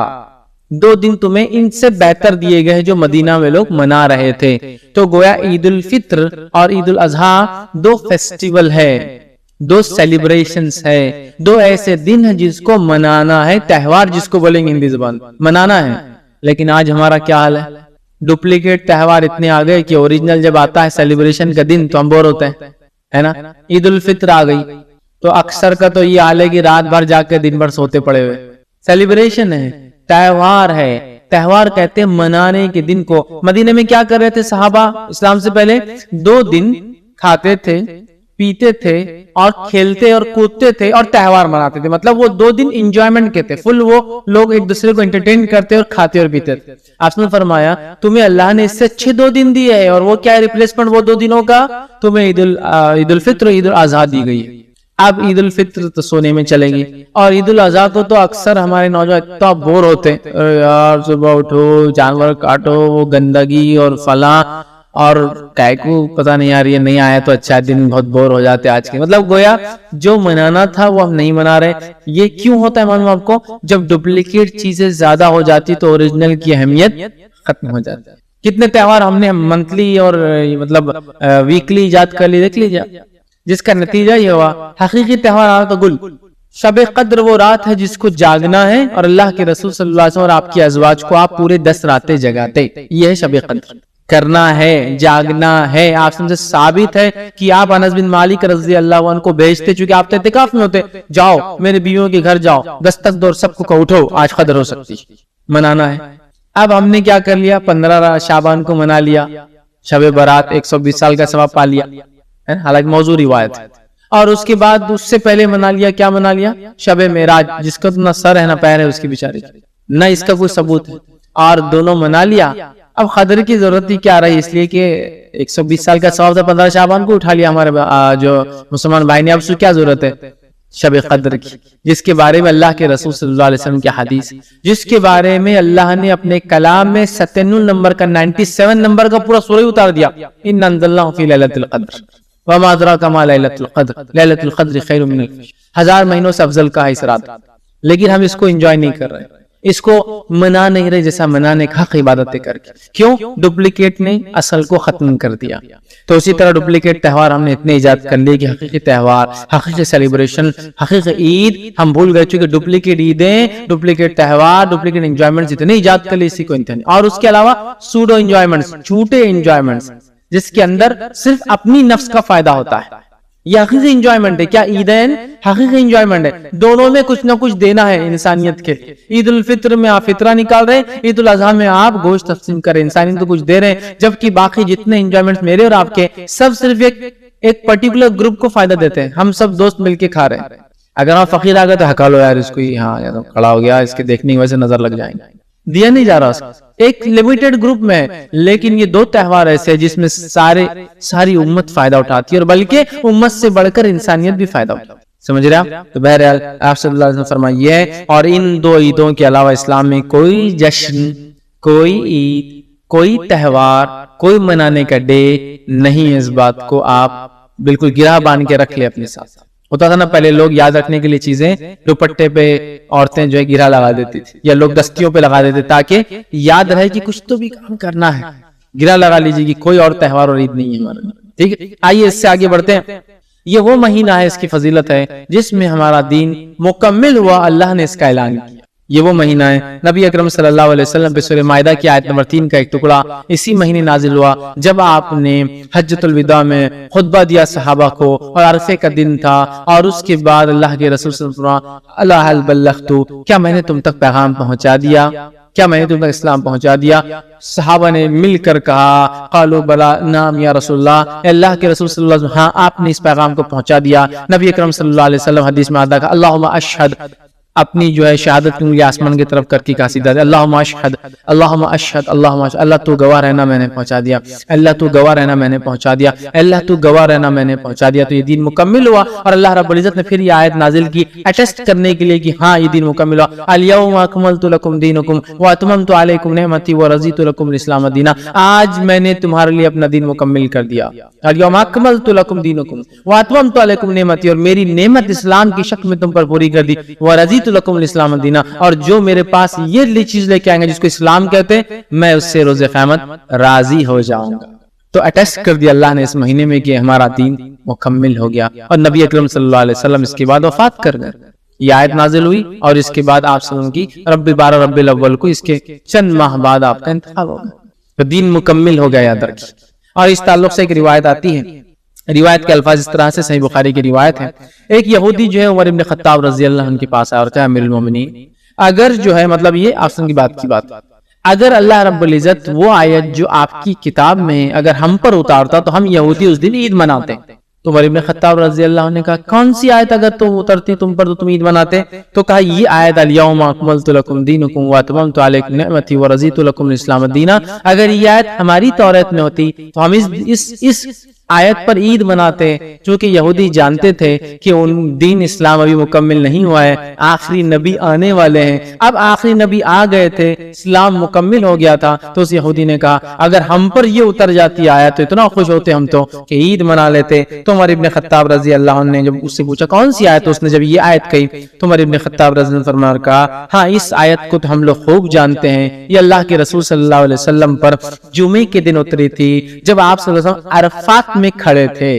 2 دن تمہیں ان سے بہتر دیے گئے جو مدینہ میں لوگ منا رہے تھے۔ تو گویا عید الفطر اور عید الاضحیٰ 2 فیسٹیول ہے، 2 سیلیبریشنز ہے، 2 ایسے دن ہیں جس کو منانا ہے، تہوار جس کو بولیں گے ہندی زبان منانا ہے۔ لیکن آج ہمارا کیا حال ہے، ڈپلیکیٹ تہوار اتنے آ گئے کہ اوریجنل جب آتا ہے سیلیبریشن کا دن تو ہم بور ہوتے ہیں، ہے نا۔ عید الفطر آ گئی تو اکثر کا تو یہ حال ہے کہ رات بھر جا کے دن بھر سوتے پڑے ہوئے۔ سیلیبریشن ہے، تہوار ہے، تہوار کہتے ہیں منانے کے دن کو۔ مدینے میں کیا کر رہے تھے صحابہ اسلام سے پہلے؟ 2 دن کھاتے تھے، پیتے تھے اور کھیلتے اور کودتے تھے اور تہوار مناتے تھے، مطلب وہ 2 دن انجوائمنٹ کے تھے، فل وہ لوگ ایک دوسرے کو انٹرٹین کرتے اور کھاتے اور پیتے تھے۔ آپ نے فرمایا تمہیں اللہ نے اس سے اچھے 2 دن دیے ہیں، اور وہ کیا ہے ریپلیسمنٹ وہ 2 دنوں کا؟ تمہیں عید الفطر اور عید الاضحیٰ دی گئی ہے۔ اب عید الفطر تو سونے میں چلے گی، اور عید الاضحیٰ کو تو اکثر ہمارے نوجوان اتنا بور ہوتے ہیں، یار صبح اٹھو جانور کاٹو وہ گندگی اور فلاں، اور کائکو پتہ نہیں یار یہ نہیں آیا تو اچھا دن، بہت بور ہو جاتے آج کے۔ مطلب گویا جو منانا تھا وہ ہم نہیں منا رہے۔ یہ کیوں ہوتا ہے معلوم آپ کو؟ جب ڈپلیکیٹ چیزیں زیادہ ہو جاتی تو اوریجنل کی اہمیت ختم ہو جاتی ہے۔ کتنے تہوار ہم نے منتھلی اور مطلب ویکلی ایجاد کر لی، دیکھ لیجیے، جس کا نتیجہ یہ ہوا حقیقی تہوار آ تو گل۔ شب قدر وہ رات ہے جس کو جاگنا ہے، اور اللہ کے رسول صلی اللہ علیہ وسلم اور آپ کی ازواج کو آپ پورے 10 راتیں جگاتے، یہ ہے شب قدر۔ کرنا ہے، جاگنا ہے۔ آپ سے ثابت ہے کہ آپ انس بن مالک رضی اللہ عنہ کو بھیجتے، چونکہ آپ اعتکاف میں ہوتے، جاؤ میرے بیویوں کے گھر جاؤ، دستک دو اور سب کو اٹھو آج قدر ہو سکتی، منانا ہے۔ اب ہم نے کیا کر لیا، 15 شعبان کو منا لیا، شب برات 120 سال کا ثواب پا لیا، حالانکہ موضوع روایت ہے۔ اور اس کے بعد اس سے پہلے منا لیا، کیا منا لیا؟ شب معراج، جس کا نہ سر ہے نہ پیر ہے اس کی بیچاری، نہ اس کا کوئی ثبوت ہے، اور دونوں منا لیا۔ اب قدر کی ضرورت ہی کیا رہی، اس لیے کہ 120 سال کا ثواب تھا، 15 شعبان کو اٹھا لیا ہمارے جو مسلمان بھائی نے، اب سے کیا ضرورت ہے شب قدر کی، جس کے بارے میں اللہ کے رسول صلی اللہ علیہ وسلم کی حدیث، جس کے بارے میں اللہ نے اپنے کلام میں 97 نمبر کا 97 نمبر کا پورا سورہ اتار دیا، اِنَّا أَنزَلْنَاهُ فِي لَيْلَةِ الْقَدْرِ وَمَا أَدْرَاكَ مَا لَيْلَةُ الْقَدْرِ لَيْلَةُ الْقَدْرِ خَيْرٌ مِنَ الْأَلْفِ شَهْرٍ، 1000 مہینوں سے افضل کا ہے اس رات، لیکن ہم اس کو انجوائے نہیں کر رہے، اس کو منا نہیں رہے جیسا منانے کا حق عبادتیں کر کے۔ کیوں؟ ڈپلیکیٹ نے اصل کو ختم کر دیا۔ تو اسی طرح ڈپلیکیٹ تہوار ہم نے اتنے ایجاد کر لیے کہ حقیقی تہوار، حقیقی سیلیبریشن، حقیقی عید ہم بھول گئے، چونکہ ڈپلیکیٹ عیدیں، ڈپلیکیٹ تہوار، ڈپلیکیٹ انجوائمنٹس اتنے ایجاد کر لیے اسی کو انتہا نہیں۔ اور اس کے علاوہ سوڈو انجوائمنٹس، جھوٹے انجوائمنٹس، جس کے اندر صرف اپنی نفس کا فائدہ ہوتا ہے۔ یہ حقیقی انجوائمنٹ ہے کیا؟ عیدین حقیقی انجوائمنٹ ہے، دونوں میں کچھ نہ کچھ دینا ہے انسانیت کے۔ عید الفطر میں آپ فطرہ نکال رہے ہیں، عید الاضحیٰ میں آپ گوشت تقسیم کریں، انسانیت کو کچھ دے رہے ہیں، جبکہ باقی جتنے انجوائمنٹ میرے اور آپ کے سب صرف ایک پرٹیکولر گروپ کو فائدہ دیتے ہیں، ہم سب دوست مل کے کھا رہے ہیں۔ اگر آپ فقیر آ گئے تو ہکا لو یار اس کو، ہاں کھڑا ہو گیا، اس کے دیکھنے کی وجہ سے نظر لگ جائیں گے، دیا نہیں جا رہا اس کو، ایک لمیٹڈ گروپ میں۔ لیکن یہ 2 تہوار ایسے ہیں جس میں ساری امت فائدہ اٹھاتی ہے، اور بلکہ امت سے بڑھ کر انسانیت بھی فائدہ اٹھاتی ہے، سمجھ رہے آپ؟ تو بہرحال آپ صلی اللہ علیہ وسلم فرمائیے، اور ان 2 عیدوں کے علاوہ اسلام میں کوئی جشن، کوئی عید، کوئی تہوار، کوئی منانے کا ڈے نہیں ہے۔ اس بات کو آپ بالکل گرہ باندھ کے رکھ لیں اپنے ساتھ۔ ہوتا تھا نا پہلے لوگ یاد رکھنے کے لیے چیزیں دوپٹے پہ عورتیں جو ہے گرہ لگا دیتی تھی، یا لوگ دستیوں پہ لگا دیتے تاکہ یاد رہے کہ کچھ تو بھی کام کرنا ہے۔ گرہ لگا لیجیے کہ کوئی اور تہوار اور عید نہیں ہے ہمارے، ٹھیک ہے؟ آئیے اس سے آگے بڑھتے ہیں۔ یہ وہ مہینہ ہے، اس کی فضیلت ہے جس میں ہمارا دین مکمل ہوا، اللہ نے اس کا اعلان کیا۔ یہ وہ مہینہ ہے، نبی اکرم صلی اللہ علیہ وسلم پہ سورہ مائدہ کی آیت نمبر 3 کا ایک ٹکڑا اسی مہینے نازل ہوا جب آپ نے حجۃ الوداع میں خطبہ دیا صحابہ کو، اور عرفے کا دن تھا، اور اس کے بعد اللہ کے رسول صلی اللہ علیہ وسلم الا هل بلغت، کیا میں نے تم تک پیغام پہنچا دیا؟ کیا میں نے تم تک اسلام پہنچا دیا؟ صحابہ نے مل کر کہا قالوا بلا نعم یا رسول اللہ، اے اللہ کے رسول صلی اللہ علیہ وسلم، ہاں آپ نے اس پیغام کو پہنچا دیا۔ نبی اکرم صلی اللہ علیہ وسلم حدیث میں آتا ہے اللہم اشہد، اپنی جو ہے شہادت کی انگلی آسمان کی طرف کر کے قصیدہ دے، اللہم اشہد اللہم اشہد اللہم اشہد، اللہ تو گواہ رہنا میں نے پہنچا دیا، اللہ تو گواہ رہنا میں نے پہنچا دیا، اللہ تو گواہ رہنا میں نے پہنچا دیا، تو یہ دین مکمل ہوا۔ اور اللہ رب العزت نے پھر یہ آیت نازل کی اٹیسٹ کرنے کے لیے کہ ہاں یہ دین مکمل ہوا، الیوم اکملت لکم دینکم واتممت علیکم نعمتی ورضیت لکم الاسلام دینا، آج میں نے تمہارے لیے اپنا دین مکمل کر دیا، الیوم اکملت لکم دینکم واتممت علیکم نعمتی، اور میری نعمت اسلام کی شکل میں تم پر پوری کر دی، ورضیت لکم الاسلام دینا، اور جو میرے پاس یہ چیز لے کے آئیں گے جس کو اسلام کہتے ہیں، میں اس سے روز قیامت راضی ہو جاؤں گا۔ تو اٹیسٹ کر دیا اللہ نے اس مہینے میں کہ ہمارا دین مکمل ہو گیا، اور نبی اکرم صلی اللہ علیہ وسلم اس کے بعد وفات کر گئے۔ یہ آیت نازل ہوئی اور اس کے بعد آپ صلی اللہ علیہ وسلم کی ربی الاول کو اس کے چند ماہ بعد آپ کا انتقال ہو گیا، تو دین مکمل ہو گیا یاد رکھیے۔ اور اس تعلق سے ایک روایت آتی ہے، روایت کے الفاظ اس طرح سے، صحیح بخاری کی روایت ہے، ایک یہودی جو ہے عمر بن خطاب رضی اللہ عنہ کے پاس آیا اور کہا امیر المومنین، اگر جو ہے مطلب یہ آسن کی بات اگر اللہ رب العزت وہ آیت جو آپ کی کتاب میں اگر ہم پر اتارتا تو ہم یہودی اس دن عید مناتے۔ تو عمر بن خطاب رضی اللہ عنہ نے کہا کون سی آیت اگر تو اترتی تم پر تو تم عید مناتے؟ تو کہا یہ آیت الیوم اکملت لکم دینکم واتممت علیکم نعمتی ورضیت لکم الاسلام دینا، اگر یہ آیت ہماری توریت میں ہوتی تو ہم اس آیت پر عید مناتے، چونکہ یہودی جانتے تھے کہ ان دین اسلام ابھی مکمل نہیں ہوا ہے، آخری نبی آنے والے ہیں، اب آخری نبی آ گئے تھے، اسلام مکمل ہو گیا تھا، تو اس یہودی نے کہا اگر ہم پر یہ اتر جاتی آیت تو اتنا خوش ہوتے ہم تو کہ عید منا لیتے۔ تو عمر ابن خطاب رضی اللہ عنہ نے جب اس سے پوچھا کون سی آیت، تو اس نے جب یہ آیت کہی تو عمر ابن خطاب رضی اللہ عنہ نے فرمایا کہا ہاں اس آیت کو تو ہم لوگ خوب جانتے ہیں، یہ اللہ کے رسول صلی اللہ علیہ وسلم پر جمعے کے دن اتری تھی جب آپ صلی اللہ علیہ وسلم عرفات میں کھڑے تھے،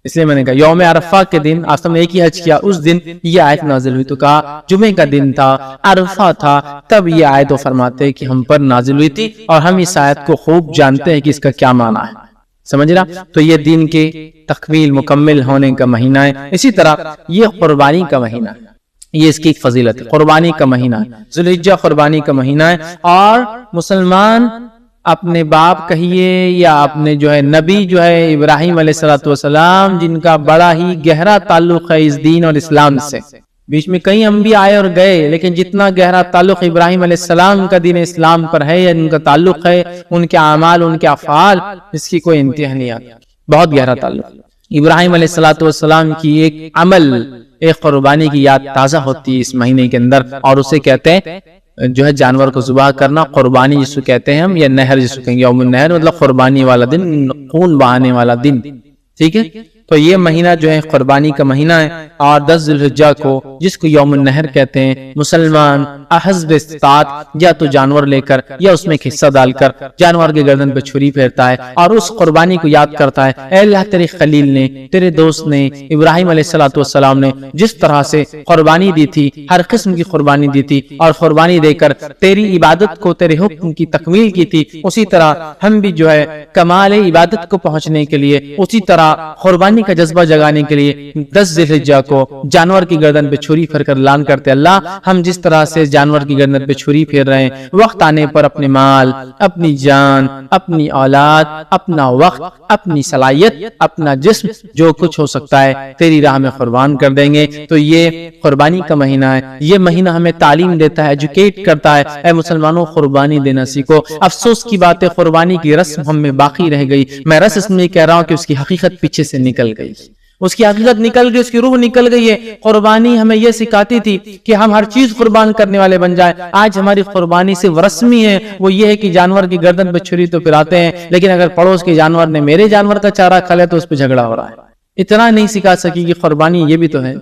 اس لیے میں نے کہا یوم عرفہ کے دن آپ نے ایک ہی حج کیا، اس دن یہ آیت نازل ہوئی، تو کہا جمعے کا دن تھا، عرفہ تھا، تب یہ آیت فرماتے کہ ہم پر نازل ہوئی تھی، اور ہم اس آیت کو خوب جانتے ہیں کہ اس کا کیا معنی ہے، سمجھ رہا؟ تو یہ دین کے تکمیل مکمل ہونے کا مہینہ ہے۔ اسی طرح یہ قربانی کا مہینہ ہے، یہ اس کی ایک فضیلت ہے، قربانی کا مہینہ ہے، ذو الحجہ قربانی کا مہینہ ہے، اور مسلمان اپنے باپ کہیے یا اپنے جو ہے نبی جو ہے ابراہیم علیہ السلام جن کا بڑا ہی گہرا تعلق ہے اس دین اور اسلام سے، بیچ میں کئی انبیاء آئے اور گئے، لیکن جتنا گہرا تعلق ابراہیم علیہ السلام کا دین اسلام پر ہے یا ان کا تعلق ہے، ان کے اعمال ان کے افعال، اس کی کوئی انتہا نہیں آتی، بہت گہرا تعلق۔ ابراہیم علیہ السلام کی ایک عمل، ایک قربانی کی یاد تازہ ہوتی ہے اس مہینے کے اندر، اور اسے کہتے ہیں جو ہے جانور کو ذبح کرنا، قربانی جس کو کہتے ہیں ہم، یا نہر جس کو کہیں گے، یوم النہر مطلب قربانی والا دن، خون بہانے والا دن، ٹھیک ہے؟ تو یہ مہینہ جو ہے قربانی کا مہینہ ہے، اور 10 ذی الحجہ کو جس کو یوم النہر کہتے ہیں، مسلمان حسب استطاعت یا تو جانور لے کر یا اس میں ایک حصہ ڈال کر جانور کے گردن پہ چھری پھیرتا ہے اور اس قربانی کو یاد کرتا ہے، اے اللہ تیرے خلیل نے، تیرے دوست نے، ابراہیم علیہ السلام نے جس طرح سے قربانی دی تھی، ہر قسم کی قربانی دی تھی، اور قربانی دے کر تیری عبادت کو، تیرے حکم کی تکمیل کی تھی، اسی طرح ہم بھی جو ہے کمال عبادت کو پہنچنے کے لیے، اسی طرح قربانی کا جذبہ جگانے کے لیے 10 ذی الحجہ کو جانور کی گردن پہ چھری پھیر کر اعلان کرتے، اللہ ہم جس طرح سے جانور کی گردن پہ چھری پھیر رہے ہیں، وقت آنے پر اپنے مال، اپنی جان، اپنی اولاد، اپنا وقت، اپنی صلاحیت، اپنا جسم، جو کچھ ہو سکتا ہے تیری راہ میں قربان کر دیں گے۔ تو یہ قربانی کا مہینہ ہے، یہ مہینہ ہمیں تعلیم دیتا ہے، ایجوکیٹ کرتا ہے، اے مسلمانوں قربانی دینا سیکھو۔ افسوس کی بات ہے قربانی کی رسم ہم میں باقی رہ گئی، میں رسم میں کہہ رہا ہوں کہ اس کی حقیقت پیچھے سے نکل گئی، اس کی حقیقت نکل گئی، اس کی روح نکل گئی ہے۔ قربانی ہمیں یہ سکھاتی تھی کہ ہم ہر چیز قربان کرنے والے بن جائیں، آج ہماری قربانی صرف رسمی ہے، وہ یہ ہے کہ جانور کی گردن پہ چھری تو پھراتے ہیں، لیکن اگر پڑوس کے جانور نے میرے جانور کا چارہ کھا لیا تو اس پہ جھگڑا ہو رہا ہے۔ اتنا نہیں سکھا سکی کہ قربانی یہ بھی تو ہے،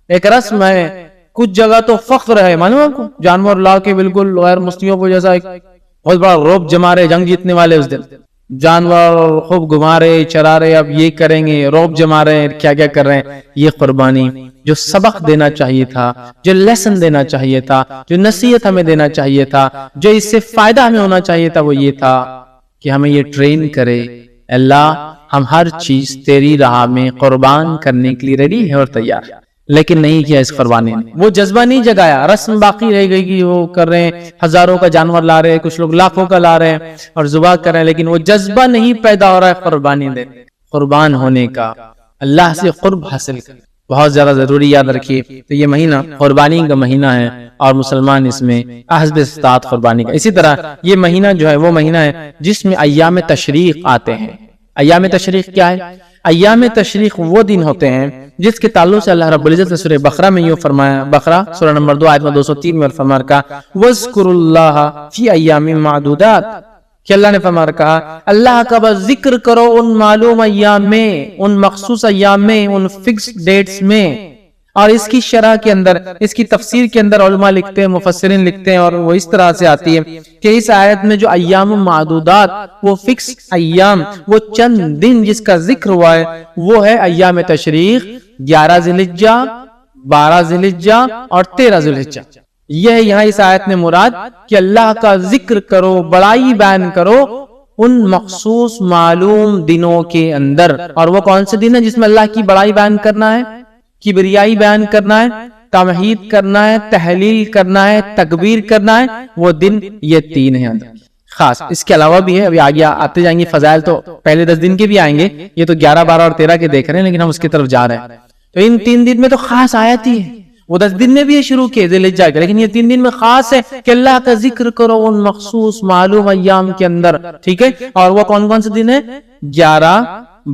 ایک رسم ہے، کچھ جگہ تو فخر ہے، معلوم آپ کو، جانور لا کے بالکل غیر مسلموں کو جیسا ایک بہت بڑا روب جما رہے، جنگ جیتنے والے اس دن جانور خوب گھما رہے، چرا رہے، اب یہ کریں گے، روب جما رہے ہیں، کیا کیا کر رہے ہیں۔ یہ قربانی جو سبق دینا چاہیے تھا، جو لیسن دینا چاہیے تھا، جو نصیحت ہمیں دینا چاہیے تھا، جو اس سے فائدہ ہمیں ہونا چاہیے تھا، وہ یہ تھا کہ ہمیں یہ ٹرین کرے، اللہ ہم ہر چیز تیری راہ میں قربان کرنے کے لیے ریڈی ہے اور تیار ہے، لیکن نہیں کیا اس قربانی نے، وہ جذبہ نہیں جگایا، رسم باقی رہ گئی کہ وہ کر رہے ہیں، ہزاروں کا جانور لا رہے ہیں، کچھ لوگ لاکھوں کا لا رہے ہیں اور ذبح کر رہے ہیں، لیکن وہ جذبہ نہیں پیدا ہو رہا ہے قربانی دے، قربان ہونے کا، اللہ سے قرب حاصل کر، بہت زیادہ ضروری یاد رکھیے. تو یہ مہینہ قربانی کا مہینہ ہے اور مسلمان اس میں حسب استطاعت قربانی کا. اسی طرح یہ مہینہ جو ہے وہ مہینہ ہے جس میں ایام تشریق آتے ہیں. ایام تشریق کیا ہے؟ ایام تشریق وہ دن ہوتے ہیں جس کے تعلق سے اللہ رب العزت نے سورہ بقرہ میں یوں فرمایا، بقرہ سورہ نمبر 2 آیت 203 میں فرما رکھا وَاذْكُرُوا اللَّهَ فِي أَيَّامٍ مَّعْدُودَاتٍ کہ اللہ نے فرما رکھا اللہ کا بس ذکر کرو ان معلوم ایام میں، ان مخصوص ایام میں، ان فکس ڈیٹس میں. اور اس کی شرح کے اندر، اس کی تفسیر کے اندر علماء لکھتے ہیں، مفسرین لکھتے ہیں، اور وہ اس طرح سے آتی ہے کہ اس آیت میں جو ایام معدودات، وہ فکس ایام، وہ چند دن جس کا ذکر ہوا ہے وہ ہے ایام تشریق، 11 ذی الحجہ، 12 ذی الحجہ اور 13 ذی الحجہ. یہ ہے یہاں اس آیت میں مراد کہ اللہ کا ذکر کرو، بڑائی بیان کرو ان مخصوص معلوم دنوں کے اندر. اور وہ کون سے دن ہیں جس میں اللہ کی بڑائی بیان کرنا ہے، کبریائی بیان کرنا ہے، تمہید کرنا ہے، تحلیل کرنا ہے، تکبیر کرنا ہے؟ وہ دن یہ 3 ہیں خاص. اس کے علاوہ بھی ہے، ابھی آگے آتے جائیں گے فضائل، تو پہلے 10 دن کے بھی آئیں گے. یہ تو 11، 12 اور 13 کے دیکھ رہے ہیں، لیکن ہم اس کی طرف جا رہے ہیں. تو ان 3 دن میں تو خاص آیت ہی ہے. وہ 10 دن میں بھی یہ شروع کیے ذی الحجہ کے، لیکن یہ 3 دن میں خاص ہے کہ اللہ کا ذکر کرو ان مخصوص معلوم ایام کے اندر. ٹھیک ہے، اور وہ کون کون سے دن ہیں؟ 11،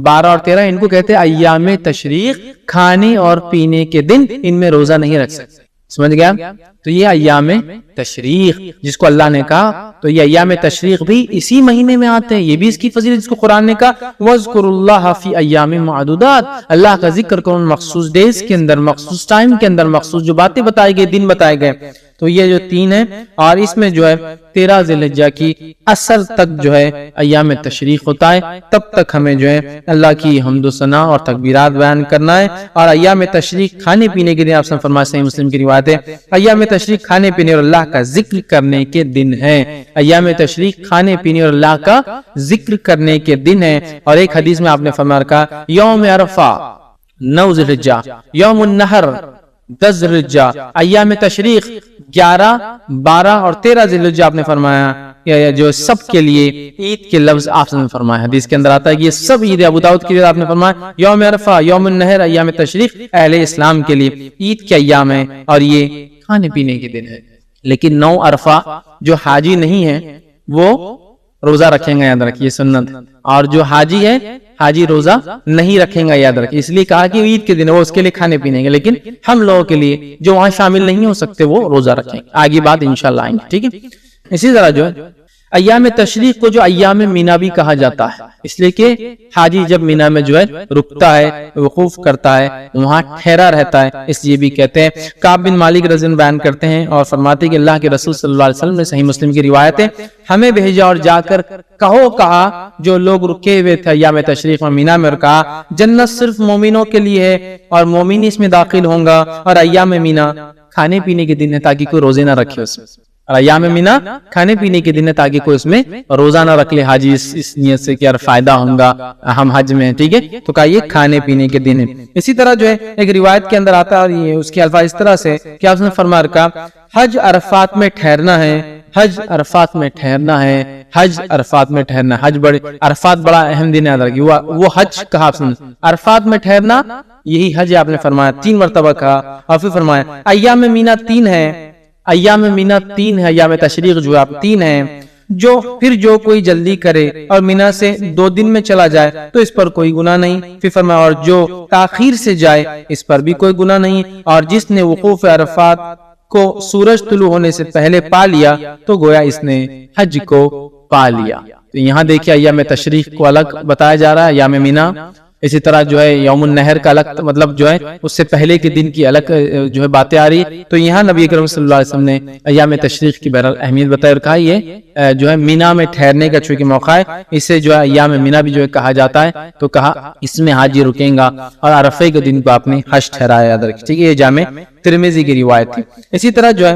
12 اور 13. ان کو کہتے ہیں ایام تشریق، کھانے اور پینے کے دن. ان میں روزہ نہیں رکھ سکتے. سمجھ گیا؟ تو یہ ایام تشریق جس کو اللہ نے کہا، تو یہ ایام تشریق بھی اسی مہینے میں آتے ہیں. یہ بھی اس کی فضیلت جس کو قرآن نے کہا وَاذْكُرُوا اللَّهَ فِي أَيَّامٍ مَّعْدُودَاتٍ، اللہ کا ذکر کرو مخصوص ڈیز کے اندر، مخصوص ٹائم کے اندر، مخصوص جو باتیں بتائی گئی، دن بتائے گئے. تو یہ جو 3 ہیں، اور اس میں جو ہے 13 ذی الحجہ کی اثر تک جو ہے ایام تشریق ہوتا ہے. تب تک ہمیں جو ہے اللہ کی حمد و ثنا اور تکبیرات بیان کرنا ہے. اور ایام تشریق کھانے پینے کے دن، آپ نے فرمایا صحیح مسلم کی روایت ہے، ایام تشریق کھانے پینے اور اللہ کا ذکر کرنے کے دن ہیں. ایام تشریق کھانے پینے اور اللہ کا ذکر کرنے کے دن ہیں. اور ایک حدیث میں آپ نے فرمایا رکھا یوم عرفہ 9 ذی الحجہ، یوم النحر 10 ذی الحجہ، ایام تشریق 11، 12 اور 13 ذی الحجہ آپ نے فرمایا. جو سب کے لیے عید کے لفظ آپ نے فرمایا. حدیث کے اندر آتا ہے کہ یہ سب عید، ابو داؤد کی آپ نے فرمایا یوم عرفہ، یوم النحر، ایام تشریق اہل اسلام کے لیے عید کے ایام ہیں اور یہ کھانے پینے کے دن ہے. لیکن 9 عرفہ جو حاجی نہیں ہے وہ روزہ رکھیں گا، یاد رکھیے سنت. اور جو حاجی ہے، حاجی روزہ نہیں رکھیں گا، یاد رکھیے. اس لیے کہا کہ عید کے دن وہ اس کے لیے کھانے پینے کے، لیکن ہم لوگوں کے لیے جو وہاں شامل نہیں ہو سکتے وہ روزہ رکھیں. آگے بات انشاءاللہ آئیں گے. ٹھیک ہے، اسی طرح جو ہے ایام تشریق کو جو ایام مینا بھی کہا جاتا ہے، اس لیے کہ حاجی جب مینا میں جو ہے رکتا ہے، وقوف کرتا ہے، وہاں ٹھہرا رہتا ہے، اس لیے بھی کہتے ہیں. کعب بن مالک رضی اللہ عنہ بیان کرتے ہیں اور فرماتے ہیں کہ اللہ کے رسول صلی اللہ علیہ وسلم نے صحیح مسلم کی روایت ہے ہمیں بھیجا اور جا کر کہا جو لوگ رکے ہوئے تھے ایام تشریق میں مینا میں، اور کہا جنت صرف مومنوں کے لیے ہے اور مومن اس میں داخل ہوں گا، اور ایام مینا کھانے پینے کے دن ہے تاکہ کوئی روزے نہ رکھے اس میں. اور ایام مینا کھانے پینے کے دن ہے تاکہ کوئی اس میں روزہ نہ رکھ لے حاجی، اس نیت سے کہ یار فائدہ ہوگا ہم حج میں. ٹھیک ہے، تو کہا یہ کھانے پینے کے دن ہے. اسی طرح جو ہے ایک روایت کے اندر آتا ہے اور یہ اس کے الفاظ اس طرح سے کہ آپ نے فرمایا رکھا حج عرفات میں ٹھہرنا ہے، حج عرفات میں ٹھہرنا ہے، حج عرفات میں ٹھہرنا. حج بڑے عرفات بڑا اہم دن ہے، وہ حج کہا آپ نے، عرفات میں ٹھہرنا یہی حج آپ نے فرمایا. 3 مرتبہ کہا اور پھر فرمایا ایام مینا 3 ہے، ایام مینا 3 ہے، ایام تشریق جو آپ 3 ہیں. جو کوئی جلدی کرے اور مینا سے 2 دن میں چلا جائے تو اس پر کوئی گناہ نہیں. پھر فرمایا اور جو تاخیر سے جائے اس پر بھی کوئی گناہ نہیں. اور جس نے وقوف عرفات کو سورج طلوع ہونے سے پہلے پا لیا تو گویا اس نے حج کو پا لیا. تو یہاں دیکھیں ایام تشریق کو الگ بتایا جا رہا ہے، ایام مینا. اسی طرح جو ہے یوم النحر کا الگ، مطلب جو ہے اس سے پہلے کے دن کی الگ جو ہے باتیں آ رہی. تو یہاں نبی کریم صلی اللہ علیہ وسلم نے ایام تشریق کی بہرحال اہمیت بتائی اور کہا یہ جو ہے مینا میں ٹھہرنے کا چونکہ موقع ہے، اسے جو ہے ایام مینا بھی جو ہے کہا جاتا ہے. تو کہا اس میں حاجی رکیں گا اور عرفے کے دن کو آپ نے حج ٹھہرایا، یاد رکھیں. ٹھیک ہے، یہ جامع ترمذی کی روایت تھی. اسی طرح جو ہے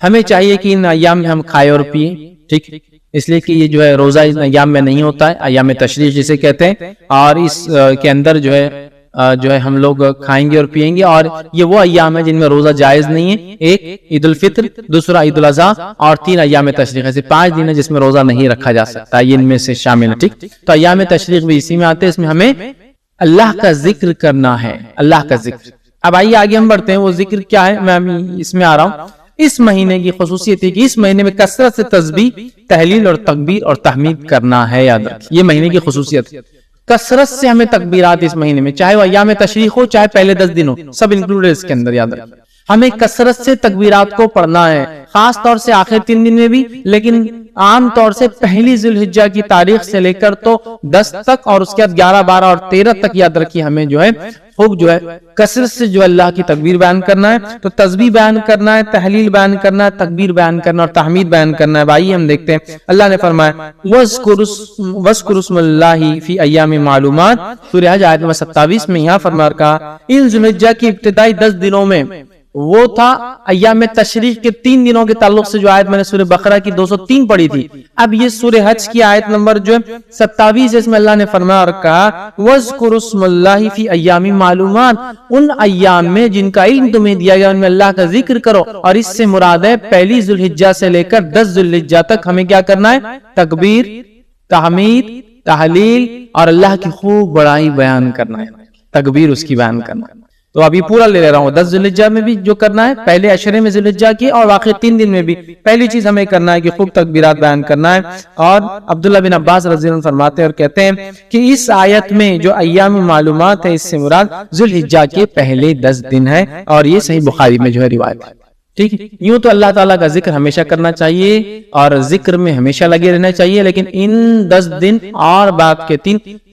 ہمیں چاہیے کہ ان ایام میں ہم کھائے اور پیئیں. ٹھیک، اس لیے کہ یہ جو ہے روزہ اس ایام میں نہیں ہوتا ہے، ایام تشریق جسے کہتے ہیں. اور اس کے اندر جو ہے ہم لوگ کھائیں گے اور پیئیں گے. اور یہ وہ ایام ہے جن میں روزہ جائز نہیں ہے. ایک عید الفطر، دوسرا عید الاضحیٰ، اور 3 ایام تشریق. ایسے 5 دن ہے جس میں روزہ نہیں رکھا جا سکتا، یہ ان میں سے شامل ہے. ٹھیک، تو ایام تشریق بھی اسی میں آتے ہیں. اس میں ہمیں اللہ کا ذکر کرنا ہے، اللہ کا ذکر. اب آئیے آگے ہم بڑھتے ہیں، وہ ذکر کیا ہے میں اس میں آ رہا ہوں۔ اس مہینے کی خصوصیت ہے کہ اس مہینے میں کثرت سے تسبیح، تحلیل اور تکبیر اور تحمید کرنا ہے، یاد رکھیں یہ مہینے کی خصوصیت ہے۔ کثرت سے ہمیں تکبیرات اس مہینے میں، چاہے وہ ایام تشریق ہو چاہے پہلے 10 دن ہو، سب انکلوڈ اس کے اندر، یاد رکھیں ہمیں کثرت سے تکبیرات کو پڑھنا ہے، خاص طور سے آخر 3 دن میں بھی، لیکن عام طور سے پہلی ذی الحجہ کی تاریخ سے لے کر تو 10 تک اور اس کے بعد 11، 12 اور 13 تک یاد رکھیے ہمیں جو ہے خوب جو ہے کثرت سے جو اللہ کی تکبیر بیان کرنا ہے، تو تسبیح بیان کرنا ہے، تحلیل بیان کرنا ہے، تکبیر بیان کرنا اور تحمید بیان کرنا ہے۔ بھائی ہم دیکھتے ہیں اللہ نے فرمایا وَاذْكُرُوا اسْمَ اللَّهِ فِي أَيَّامٍ مَعْلُومَاتٍ، سورہ حج آیت نمبر 27 میں یہاں فرما رکھا ان ذی الحجہ کی ابتدائی 10 دنوں میں، وہ تھا ایام تشریق کے 3 دنوں کے تعلق سے جو آیت میں نے سورہ بقرہ کی 203 پڑھی تھی، اب یہ سورہ حج کی آیت نمبر جو 27 اس میں اللہ نے فرمایا اور کہا وَاذْكُرُوا اسْمَ اللَّهِ فِي أَيَّامٍ مَعْلُومَاتٍ، ان ایام میں جن کا علم تمہیں دیا گیا ان میں اللہ کا ذکر کرو، اور اس سے مراد ہے پہلی ذی الحجہ سے لے کر 10 ذی الحجہ تک ہمیں کیا کرنا ہے؟ تکبیر، تحمید، تحلیل اور اللہ کی خوب بڑائی بیان کرنا ہے، تکبیر اس کی بیان کرنا ہے۔ تو ابھی پورا لے رہا ہوں، 10 ذی الحجہ میں بھی جو کرنا ہے، پہلے عشرے میں ذی الحجہ کی اور آخر 3 دن میں بھی پہلی چیز ہمیں کرنا ہے کہ خوب تکبیرات بیان کرنا ہے۔ اور عبداللہ بن عباس رضی اللہ عنہ فرماتے ہیں اور کہتے ہیں کہ اس آیت میں جو ایام معلومات ہے اس سے مراد ذی الحجہ کے پہلے 10 دن ہے، اور یہ صحیح بخاری میں جو ہے روایت ہے۔ ٹھیک ہے، یوں تو اللہ تعالیٰ کا ذکر ہمیشہ کرنا چاہیے اور ذکر میں ہمیشہ لگے رہنا چاہیے، لیکن ان 10 دن اور بعد کے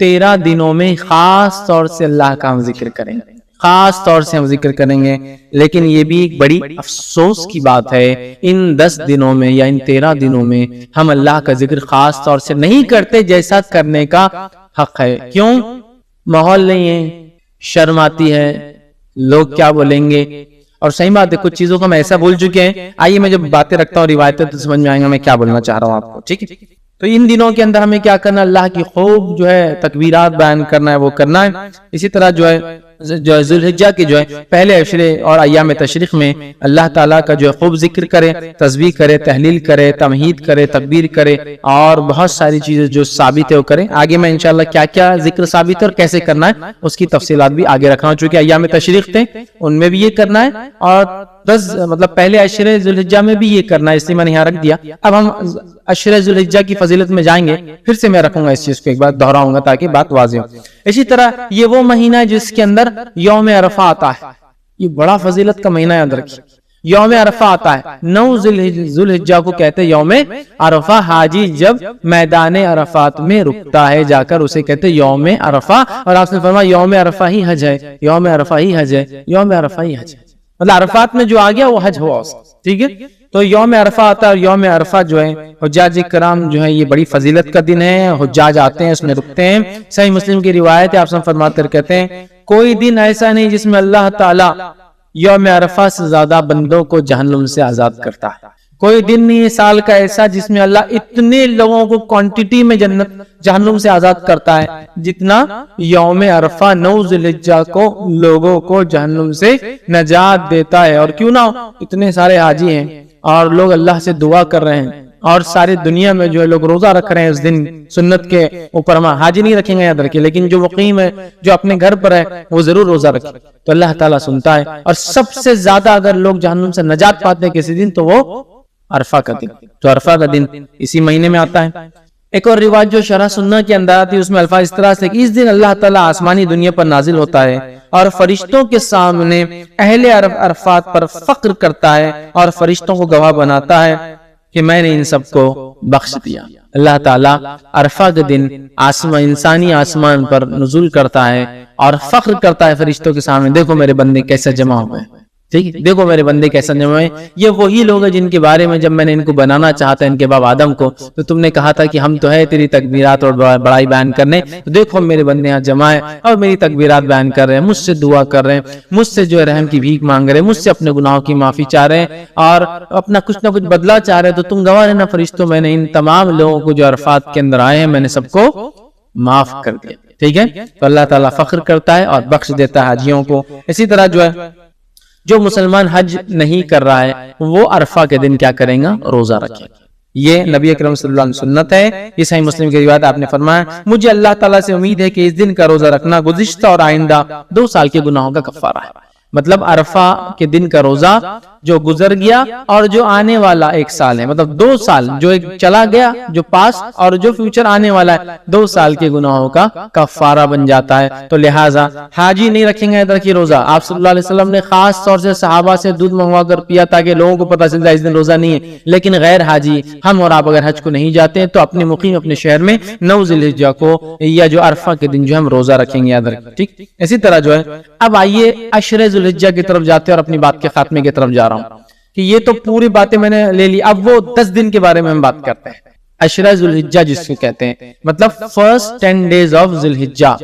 13 دنوں میں خاص طور سے اللہ کا ہم ذکر کریں گے، خاص طور سے ہم ذکر کریں گے۔ لیکن یہ بھی ایک بڑی افسوس کی بات ہے، ان 10 دنوں میں یا ان 13 دنوں میں ہم اللہ کا ذکر خاص طور سے نہیں کرتے جیسا کرنے کا حق ہے۔ کیوں؟ ماحول نہیں ہے، شرم آتی ہے، لوگ کیا بولیں گے، اور صحیح بات ہے کچھ چیزوں کو ہم ایسا بھول چکے ہیں۔ آئیے میں جب باتیں رکھتا ہوں روایتیں تو سمجھ میں آئیں گا میں کیا بولنا چاہ رہا ہوں آپ کو، ٹھیک ہے۔ تو ان دنوں کے اندر ہمیں کیا کرنا، اللہ کی خوب جو ہے تکبیرات بیان کرنا ہے، وہ کرنا ہے۔ اسی طرح جو ہے ذی الحجہ کے جو ہے پہلے عشرے اور ایام تشریق میں اللہ تعالیٰ کا جو ہے خوب ذکر کرے، تسبیح کرے، تحلیل کرے، تمہید کرے، تکبیر کرے، اور بہت ساری چیزیں جو ثابت ہے وہ کریں۔ آگے میں انشاءاللہ کیا کیا ذکر ثابت ہے اور کیسے کرنا ہے اس کی تفصیلات بھی آگے رکھنا، چونکہ ایام تشریق تھے ان میں بھی یہ کرنا ہے، اور 10 مطلب پہلے عشرے ذی الحجہ میں بھی یہ کرنا ہے، اس لیے میں نے یہاں رکھ دیا۔ اب ہم عشرے ذی الحجہ کی فضیلت میں جائیں گے، پھر سے میں رکھوں گا اس چیز کو ایک بار دہراؤں گا تاکہ بات واضح ہو۔ اسی طرح یہ وہ مہینہ ہے جس کے اندر یوم عرفہ آتا ہے، یہ بڑا فضیلت کا مہینہ یاد رکھیے۔ یوم عرفہ آتا ہے، 9 ذی الحجہ کو کہتے ہیں یوم عرفہ، حاجی جب میدان عرفات میں رکتا ہے جا کر اسے کہتے ہیں یوم عرفہ، اور آپ نے فرمایا یوم عرفہ ہی حج ہے، یوم عرفہ ہی حج ہے، یوم عرفہ ہی حج ہے، مطلب عرفات میں جو آ گیا وہ حج ہوا، ٹھیک ہے۔ تو یوم عرفہ آتا ہے، اور یوم عرفہ جو ہے حجاج کرام جو ہے یہ بڑی فضیلت کا دن ہے، حجاج آتے ہیں اس میں رکتے ہیں۔ صحیح مسلم کی روایت ہے، آپ سے فرماتے ہیں کہتے ہیں کوئی دن ایسا نہیں جس میں اللہ تعالیٰ یوم عرفہ سے زیادہ بندوں کو جہنم سے آزاد کرتا ہے، کوئی دن نہیں ہے سال کا ایسا جس میں اللہ اتنے لوگوں کو کوانٹٹی میں جہنم سے آزاد کرتا ہے جتنا یوم عرفہ 9 ذی الحجہ کو لوگوں کو جہنم سے نجات دیتا ہے۔ اور کیوں نہ ہو، اتنے سارے حاجی ہیں اور لوگ اللہ سے دعا کر رہے ہیں، اور ساری دنیا میں جو ہے لوگ روزہ رکھ رہے ہیں اس دن سنت کے اوپر، ہم حاجی نہیں رکھیں گے یاد رکھیں، لیکن جو مقیم ہے جو اپنے گھر پر ہے وہ ضرور روزہ رکھے، تو اللہ تعالیٰ سنتا ہے۔ اور سب سے زیادہ اگر لوگ جہنم سے نجات پاتے ہیں کسی دن تو وہ عرفہ کا دن، تو عرفہ کا دن اسی مہینے میں آتا ہے۔ ایک اور روایت جو شرح سنہ کے اندر آتی ہے اس میں الفاظ اس طرح سے کہ اس دن اللہ تعالیٰ آسمانی دنیا پر نازل ہوتا ہے اور فرشتوں کے سامنے اہل عرفات پر فخر کرتا ہے اور فرشتوں کو گواہ بناتا ہے کہ میں نے ان سب کو بخش دیا۔ اللہ تعالیٰ عرفہ کے دن انسانی آسمان پر نزول کرتا ہے اور فخر کرتا ہے فرشتوں کے سامنے، دیکھو میرے بندے کیسے جمع ہوئے، ٹھیک ہے، دیکھو میرے بندے کیسے جمع ہوئے۔ یہ وہی لوگ ہیں جن کے بارے میں جب میں نے ان کو بنانا چاہتا ان کے باپ آدم کو، تو تم نے کہا تھا کہ ہم تو ہے تیری تکبیرات اور بڑائی بیان کرنے، تو دیکھو میرے بندے یہاں جمع ہیں اور میری تکبیرات بیان کر رہے ہیں، مجھ سے دعا کر رہے ہیں، مجھ سے جو ہے رحم کی بھیک مانگ رہے ہیں، مجھ سے اپنے گناہوں کی معافی چاہ رہے ہیں اور اپنا کچھ نہ کچھ بدلہ چاہ رہے ہیں، تو تم گواہ رہنا فرشتوں میں نے ان تمام لوگوں کو جو عرفات کے اندر آئے ہیں میں نے سب کو معاف کر دیا، ٹھیک ہے۔ تو اللہ تعالیٰ فخر کرتا ہے اور بخش دیتا ہے حاجیوں کو۔ اسی طرح جو ہے جو مسلمان حج نہیں کر رہا ہے وہ عرفہ کے دن کیا کریں گا، روزہ رکھیں گا۔ یہ نبی اکرم صلی اللہ علیہ وسلم سنت ہے، یہ صحیح مسلم کی روایت آپ نے فرمایا مجھے اللہ تعالیٰ سے امید ہے کہ اس دن کا روزہ رکھنا گزشتہ اور آئندہ 2 سال کے گناہوں کا کفارہ ہے۔ مطلب عرفہ کے دن کا روزہ جو گزر گیا اور جو آنے والا 1 سال ہے، مطلب 2 سال، جو ایک چلا گیا جو پاس اور جو فیوچر آنے والا ہے، 2 سال کے گناہوں کا کفارہ بن جاتا ہے۔ تو لہٰذا حاجی نہیں رکھیں گے ادھر کی روزہ۔ آپ صلی اللہ علیہ وسلم نے خاص طور سے صحابہ سے دودھ منگوا کر پیا تاکہ لوگوں کو پتہ چل جائے اس دن روزہ نہیں ہے، لیکن غیر حاجی ہم اور آپ اگر حج کو نہیں جاتے ہیں تو اپنے مقیم اپنے شہر میں 9 ذی الحجہ کو یا جو عرفہ کے دن جو ہم روزہ رکھیں گے یاد رکھیں، ٹھیک۔ اسی طرح جو ہے اب آئیے عشر ذی الحجہ کی طرف جاتے ہیں اور اپنی بات کے خاتمے کی طرف جا رہا ہوں کہ یہ تو پوری باتیں میں نے لے لی، اب وہ 10 دن کے بارے میں ہم بات کرتے ہیں۔ عشرہ ذی الحجہ جس کو کہتے ہیں، مطلب فرسٹ 10 days آف ذی الحجہ،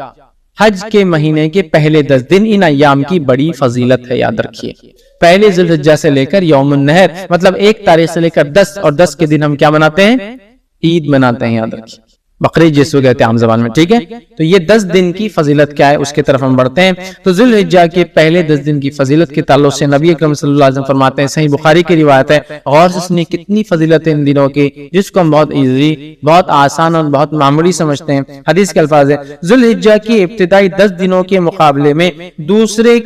حج کے مہینے کے پہلے 10 دن، ان ایام کی بڑی فضیلت ہے، یاد رکھیے۔ پہلے ذی الحجہ سے لے کر یوم النحر، مطلب 1 تاریخ سے لے کر 10، اور 10 کے دن ہم کیا مناتے ہیں؟ عید مناتے ہیں، یاد رکھیے، بقرعید جس کو کہتے ہیں عام زبان میں، ٹھیک ہے۔ تو یہ 10 دن کی فضیلت کیا ہے اس کی طرف ہم بڑھتے ہیں۔ تو ذی الحجہ کے پہلے 10 دن کی فضیلت کے تعلق سے نبی اکرم صلی اللہ علیہ وسلم فرماتے ہیں، صحیح بخاری کی روایت ہے، غور سے سنیے کتنی فضیلت ہے ان دنوں کی، جس کو ہم بہت ایزی، بہت آسان اور بہت معمولی سمجھتے ہیں۔ حدیث کے الفاظ ہے، ذی الحجہ کی ابتدائی 10 دنوں کے مقابلے میں دوسرے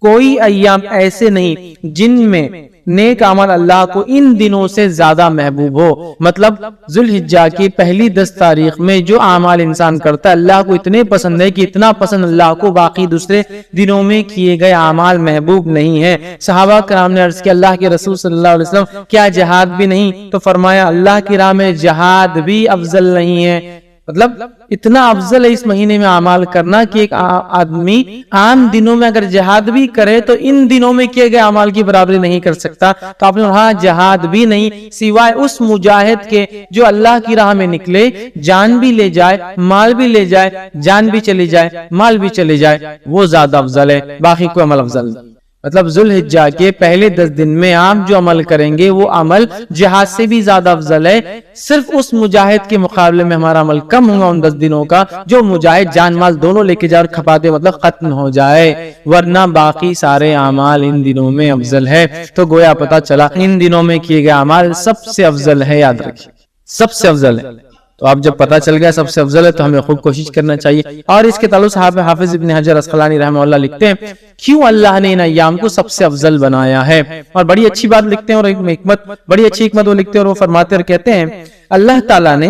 کوئی ایام ایسے نہیں جن میں نیک عمل اللہ کو ان دنوں سے زیادہ محبوب ہو۔ مطلب ذی الحجہ کی پہلی 10 تاریخ میں جو اعمال انسان کرتا ہے اللہ کو اتنے پسند ہے کہ اتنا پسند اللہ کو باقی دوسرے دنوں میں کیے گئے اعمال محبوب نہیں ہے۔ صحابہ کرام نے عرض کیا، اللہ کے رسول صلی اللہ علیہ وسلم کیا جہاد بھی نہیں؟ تو فرمایا اللہ کی راہ میں جہاد بھی افضل نہیں ہے۔ مطلب اتنا افضل ہے اس مہینے میں اعمال کرنا کہ ایک آدمی عام دنوں میں اگر جہاد بھی کرے تو ان دنوں میں کیے گئے اعمال کی برابری نہیں کر سکتا۔ تو آپ نے کہا جہاد بھی نہیں سوائے اس مجاہد کے جو اللہ کی راہ میں نکلے، جان بھی لے جائے، مال بھی لے جائے، جان بھی چلی جائے، مال بھی چلی جائے، وہ زیادہ افضل ہے، باقی کوئی عمل افضل نہیں۔ مطلب ذی الحجہ کے پہلے 10 دن میں آپ جو عمل کریں گے وہ عمل جہاد سے بھی زیادہ افضل ہے۔ صرف اس مجاہد کے مقابلے میں ہمارا عمل کم ہوگا ان 10 دنوں کا جو مجاہد جان مال دونوں لے کے جا اور کھپاتے مطلب ختم ہو جائے، ورنہ باقی سارے اعمال ان دنوں میں افضل ہے۔ تو گویا پتہ چلا ان دنوں میں کیے گئے اعمال سب سے افضل ہے، یاد رکھیے سب سے افضل ہے۔ تو اب جب پتہ چل گیا سب سے افضل ہے تو ہمیں خوب کوشش کرنا چاہیے۔ اور اس کے تعلق سے حافظ ابن حجر اسقلانی رحمہ اللہ لکھتے ہیں کیوں اللہ نے ان ایام کو سب سے افضل بنایا ہے، اور بڑی اچھی بات لکھتے ہیں اور ایک حکمت، بڑی اچھی حکمت وہ لکھتے ہیں اور وہ فرماتے اور کہتے ہیں اللہ تعالیٰ نے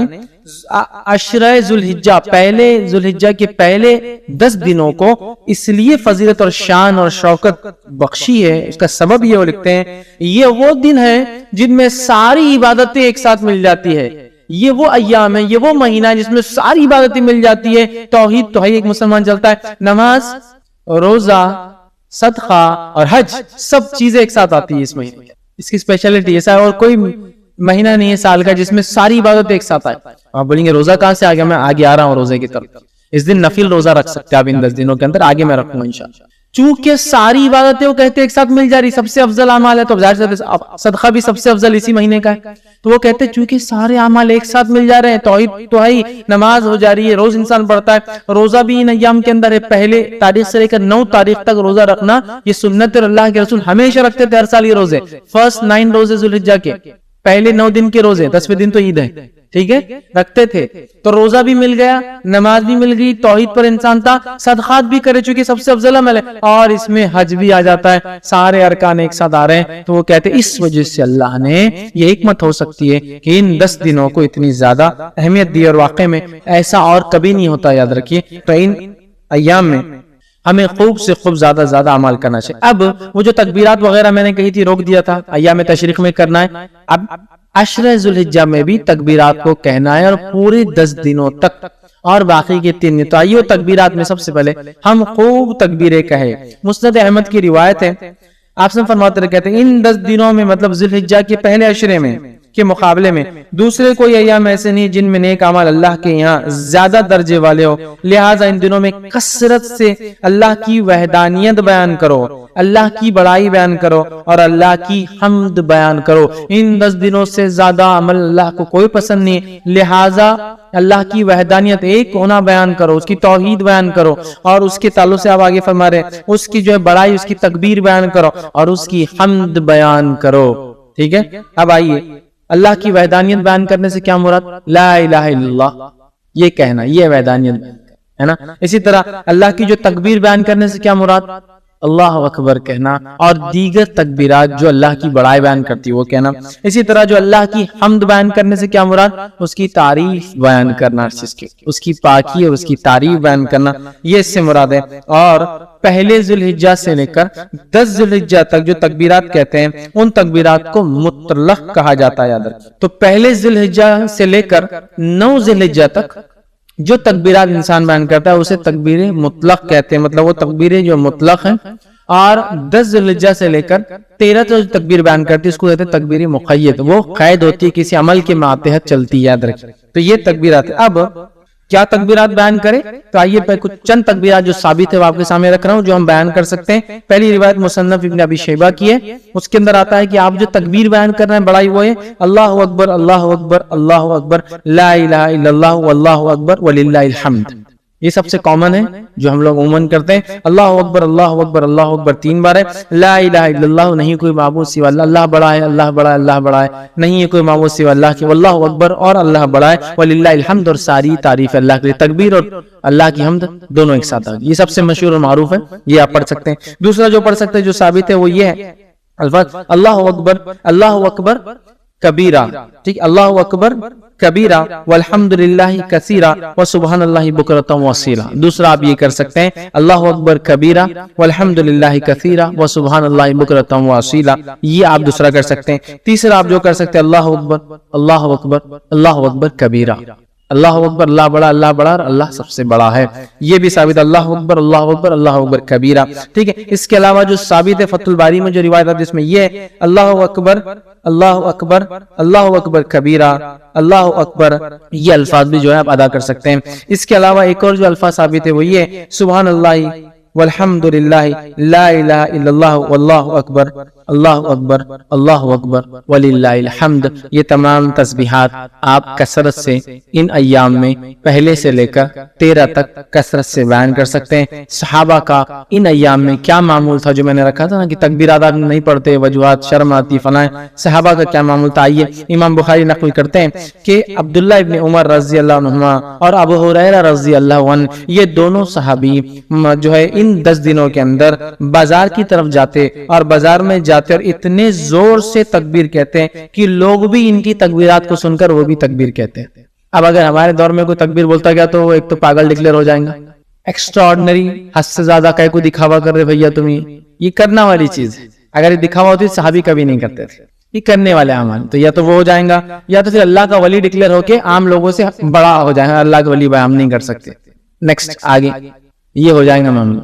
عشرہ ذی الحجہ پہلے ذی الحجہ کے پہلے 10 دنوں کو اس لیے فضیلت اور شان اور شوکت بخشی ہے، اس کا سبب یہ وہ لکھتے ہیں یہ وہ دن ہے جن میں ساری عبادتیں ایک ساتھ مل جاتی ہے، یہ وہ ایام ہے، یہ وہ مہینہ ہے جس میں ساری عبادتیں مل جاتی ہے۔ توحید تو ہے ایک مسلمان چلتا ہے، نماز، روزہ، صدقہ اور حج سب چیزیں ایک ساتھ آتی ہے اس مہینے میں۔ اس کی اسپیشلٹی ایسا ہے اور کوئی مہینہ نہیں ہے سال کا جس میں ساری عبادت ایک ساتھ آئے۔ آپ بولیں گے روزہ کہاں سے آ گیا؟ میں آگے آ رہا ہوں روزے کی طرف۔ اس دن نفل روزہ رکھ سکتے ہیں آپ ان 10 دنوں کے اندر، آگے میں رکھوں گا انشاءاللہ۔ چونکہ ساری عبادتیں وہ کہتے ہیں ایک ساتھ مل جا رہی، سب سے افضل اعمال ہے، تو ظاہر سے صدقہ بھی سب سے افضل اسی مہینے کا ہے۔ تو وہ کہتے ہیں چونکہ سارے اعمال ایک ساتھ مل جا رہے ہیں، توحید تو ہے ہی، نماز ہو جا رہی ہے، روز انسان پڑھتا ہے، روزہ بھی ان ایام کے اندر ہے، پہلے تاریخ سے لے کر 9 تاریخ تک روزہ رکھنا یہ سنت اور اللہ کے رسول ہمیشہ رکھتے تھے ہر سال یہ روزے، فرسٹ 9 روزے ذی الحجہ کے پہلے 9 دن کے روزے، 10ویں دن تو عید ہے، ٹھیک ہے، رکھتے تھے۔ تو روزہ بھی مل گیا، نماز بھی مل گئی، توحید پر انسان تھا، صدقات بھی کرے چونکہ سب سے افضل عمل ہے، اور اس میں حج بھی آ جاتا ہے، سارے ارکان ایک ساتھ آ رہے ہیں۔ تو وہ کہتے ہیں اس وجہ سے اللہ نے یہ حکمت ہو سکتی ہے کہ ان 10 دنوں کو اتنی زیادہ اہمیت دی، اور واقع میں ایسا اور کبھی نہیں ہوتا، یاد رکھیے۔ تو ان ایام میں ہمیں خوب سے خوب زیادہ زیادہ عمل کرنا چاہیے۔ اب وہ جو تکبیرات وغیرہ میں نے کہی تھی روک دیا تھا، ایام تشریق میں کرنا ہے، اب عشرہ ذی الحجہ میں بھی تکبیرات کو کہنا ہے اور پورے 10 دنوں تک، اور باقی کے 3 دن۔ تو آئیے تکبیرات میں سب سے پہلے ہم خوب تکبیریں کہیں۔ مسند احمد کی روایت ہے، آپ سے فرماتے رہے کہتے ہیں ان 10 دنوں میں مطلب ذی الحجہ کے پہلے عشرے میں کے مقابلے میں دوسرے کوئی ایام ایسے نہیں جن میں نیک اعمال اللہ کے یہاں زیادہ درجے والے ہو، لہٰذا ان دنوں میں کثرت سے اللہ کی وحدانیت بیان کرو، اللہ کی بڑائی بیان کرو اور اللہ کی حمد بیان کرو۔ ان 10 دنوں سے زیادہ عمل اللہ کو کوئی پسند نہیں، لہٰذا اللہ کی وحدانیت ایک ہونا بیان کرو، اس کی توحید بیان کرو، اور اس کے تعلق سے آپ آگے فرما رہے ہیں اس کی جو ہے بڑائی، اس کی تکبیر بیان کرو اور اس کی حمد بیان کرو، ٹھیک ہے۔ اب آئیے اللہ کی وحدانیت بیان کرنے سے کیا مراد؟ لا الہ الا اللہ یہ کہنا، یہ وحدانیت ہے نا۔ اسی طرح اللہ کی جو تکبیر بیان کرنے سے کیا مراد؟ اللہ اکبر کہنا اور دیگر تکبیرات جو اللہ کی بڑائی بیان کرتی ہے وہ کہنا. اسی طرح جو اللہ کی حمد بیان کرنے سے کیا مراد؟ اس کی تعریف بیان کرنا، اس کی پاکی اور اس کی تعریف بیان کرنا، یہ اس سے مراد ہے. اور پہلے ذی الحجہ سے لے کر 10 ذی الحجہ تک جو تکبیرات کہتے ہیں ان تکبیرات کو مطلق کہا جاتا ہے. یاد رکھیں تو پہلے ذی الحجہ سے لے کر 9 ذی الحجہ تک جو تکبیرات انسان بیان کرتا ہے اسے تکبیر مطلق کہتے ہیں، مطلب وہ تکبیریں جو مطلق ہیں. اور 10 ذی الحجہ سے لے کر 13 جو تکبیر بیان کرتی ہے اس کو کہتے ہیں تکبیر مقید، وہ قید ہوتی ہے کسی عمل کے ماتحت چلتی ہے. یاد رکھیں تو یہ تکبیرات. اب کیا تکبیرات بیان کرے؟ تو آئیے کچھ چند تکبیرات جو ثابت ہے وہ آپ کے سامنے رکھ رہا ہوں جو ہم بیان کر سکتے ہیں. پہلی روایت مصنف ابن ابی شیبہ کی ہے، اس کے اندر آتا ہے کہ آپ جو تکبیر بیان کر رہے ہیں بڑائی وہ ہے اللہ اکبر اللہ اکبر اللہ اکبر لا الہ الا اللہ واللہ اکبر وللہ الحمد. یہ سب سے کامن ہے جو ہم لوگ عموماً کرتے ہیں. اللہ اکبر اللہ اکبر اللہ اکبر 3 بار ہے. لا الہ الا اللہ نہیں کوئی معبود سوا اللہ، اللہ بڑا ہے اللہ بڑا ہے اللہ بڑا ہے، نہیں ہے کوئی معبود سوا اللہ کی. واللہ اکبر اور اللہ بڑا ہے. وللہ الحمد اور ساری تعریف اللہ کے لیے. تکبیر اور اللہ کی حمد دونوں ایک ساتھ. یہ سب سے مشہور اور معروف ہے، یہ آپ پڑھ سکتے ہیں. دوسرا جو پڑھ سکتے ہیں جو ثابت ہے وہ یہ ہے الفاظ اللہ اکبر کبیرہ. ٹھیک، اللہ اکبر کبیرہ والحمدللہ کثیرہ وسبحان اللہ بکرۃ واصیلہ. دوسرا آپ یہ کر سکتے ہیں اللہ اکبر کبیرہ والحمدللہ کثیرہ وسبحان اللہ بکرۃ واصیلہ، یہ آپ دوسرا کر سکتے ہیں. تیسرا آپ جو کر سکتے ہیں اللہ اکبر کبیرہ، اللہ اکبر اللہ بڑا اور اللہ سب سے بڑا ہے، یہ بھی ثابت اللہ اکبر کبیرہ. ٹھیک ہے، اس کے علاوہ جو ثابت ہے فتح الباری میں جو روایت ہے جس میں یہ ہے اللہ اکبر کبیرہ اللہ اکبر، یہ الفاظ بھی جو ہے آپ ادا کر سکتے ہیں. اس کے علاوہ ایک اور جو الفاظ ثابت ہے وہ یہ ہے سبحان اللہ والحمدللہ لا الہ الا اللہ واللہ اکبر اللہ اکبر وللہ الحمد. یہ تمام تسبیحات آپ کثرت سے ان ایام میں پہلے سے لے کر 13 تک کثرت سے بیان کر سکتے ہیں. صحابہ کا ان ایام میں کیا معمول تھا جو میں نے رکھا تھا نا کہ تکبیرات آپ نہیں پڑھتے، وجوہات شرم آتی فلاں، صحابہ کا کیا معمول تھا. آئیے امام بخاری نقل کرتے ہیں کہ عبداللہ ابن عمر رضی اللہ عنہما اور ابو ہریرہ رضی اللہ عنہ یہ دونوں صحابی جو ہے ان 10 دنوں کے اندر بازار کی طرف جاتے اور بازار میں جاتے اور اتنے زور سے تکبیر کہتے ہیں کہ لوگ بھی ان کی تکبیرات کو سن کر وہ بھی تکبیر کہتے ہیں. اب اگر ہمارے دور میں کوئی تکبیر بولتا گیا تو وہ ایک تو پاگل ڈکلیئر ہو جائیں گا، ایکسٹرا آرڈنری، حد سے زیادہ کہیں کو دکھاوا کر رہے بھیا تم یہ کرنا والی چیز ہے. اگر یہ دکھاوا ہوتی صحابی کبھی نہیں کرتے تھے، یہ کرنے والے اعمال تو یا تو وہ ہو جائیں گا یا تو پھر اللہ کا ولی ڈکلیئر ہو کے عام لوگوں سے بڑا ہو جائیں گا. اللہ کا ولی بیان نہیں کر سکتے. نیکسٹ آگے یہ ہو جائے گا معاملہ.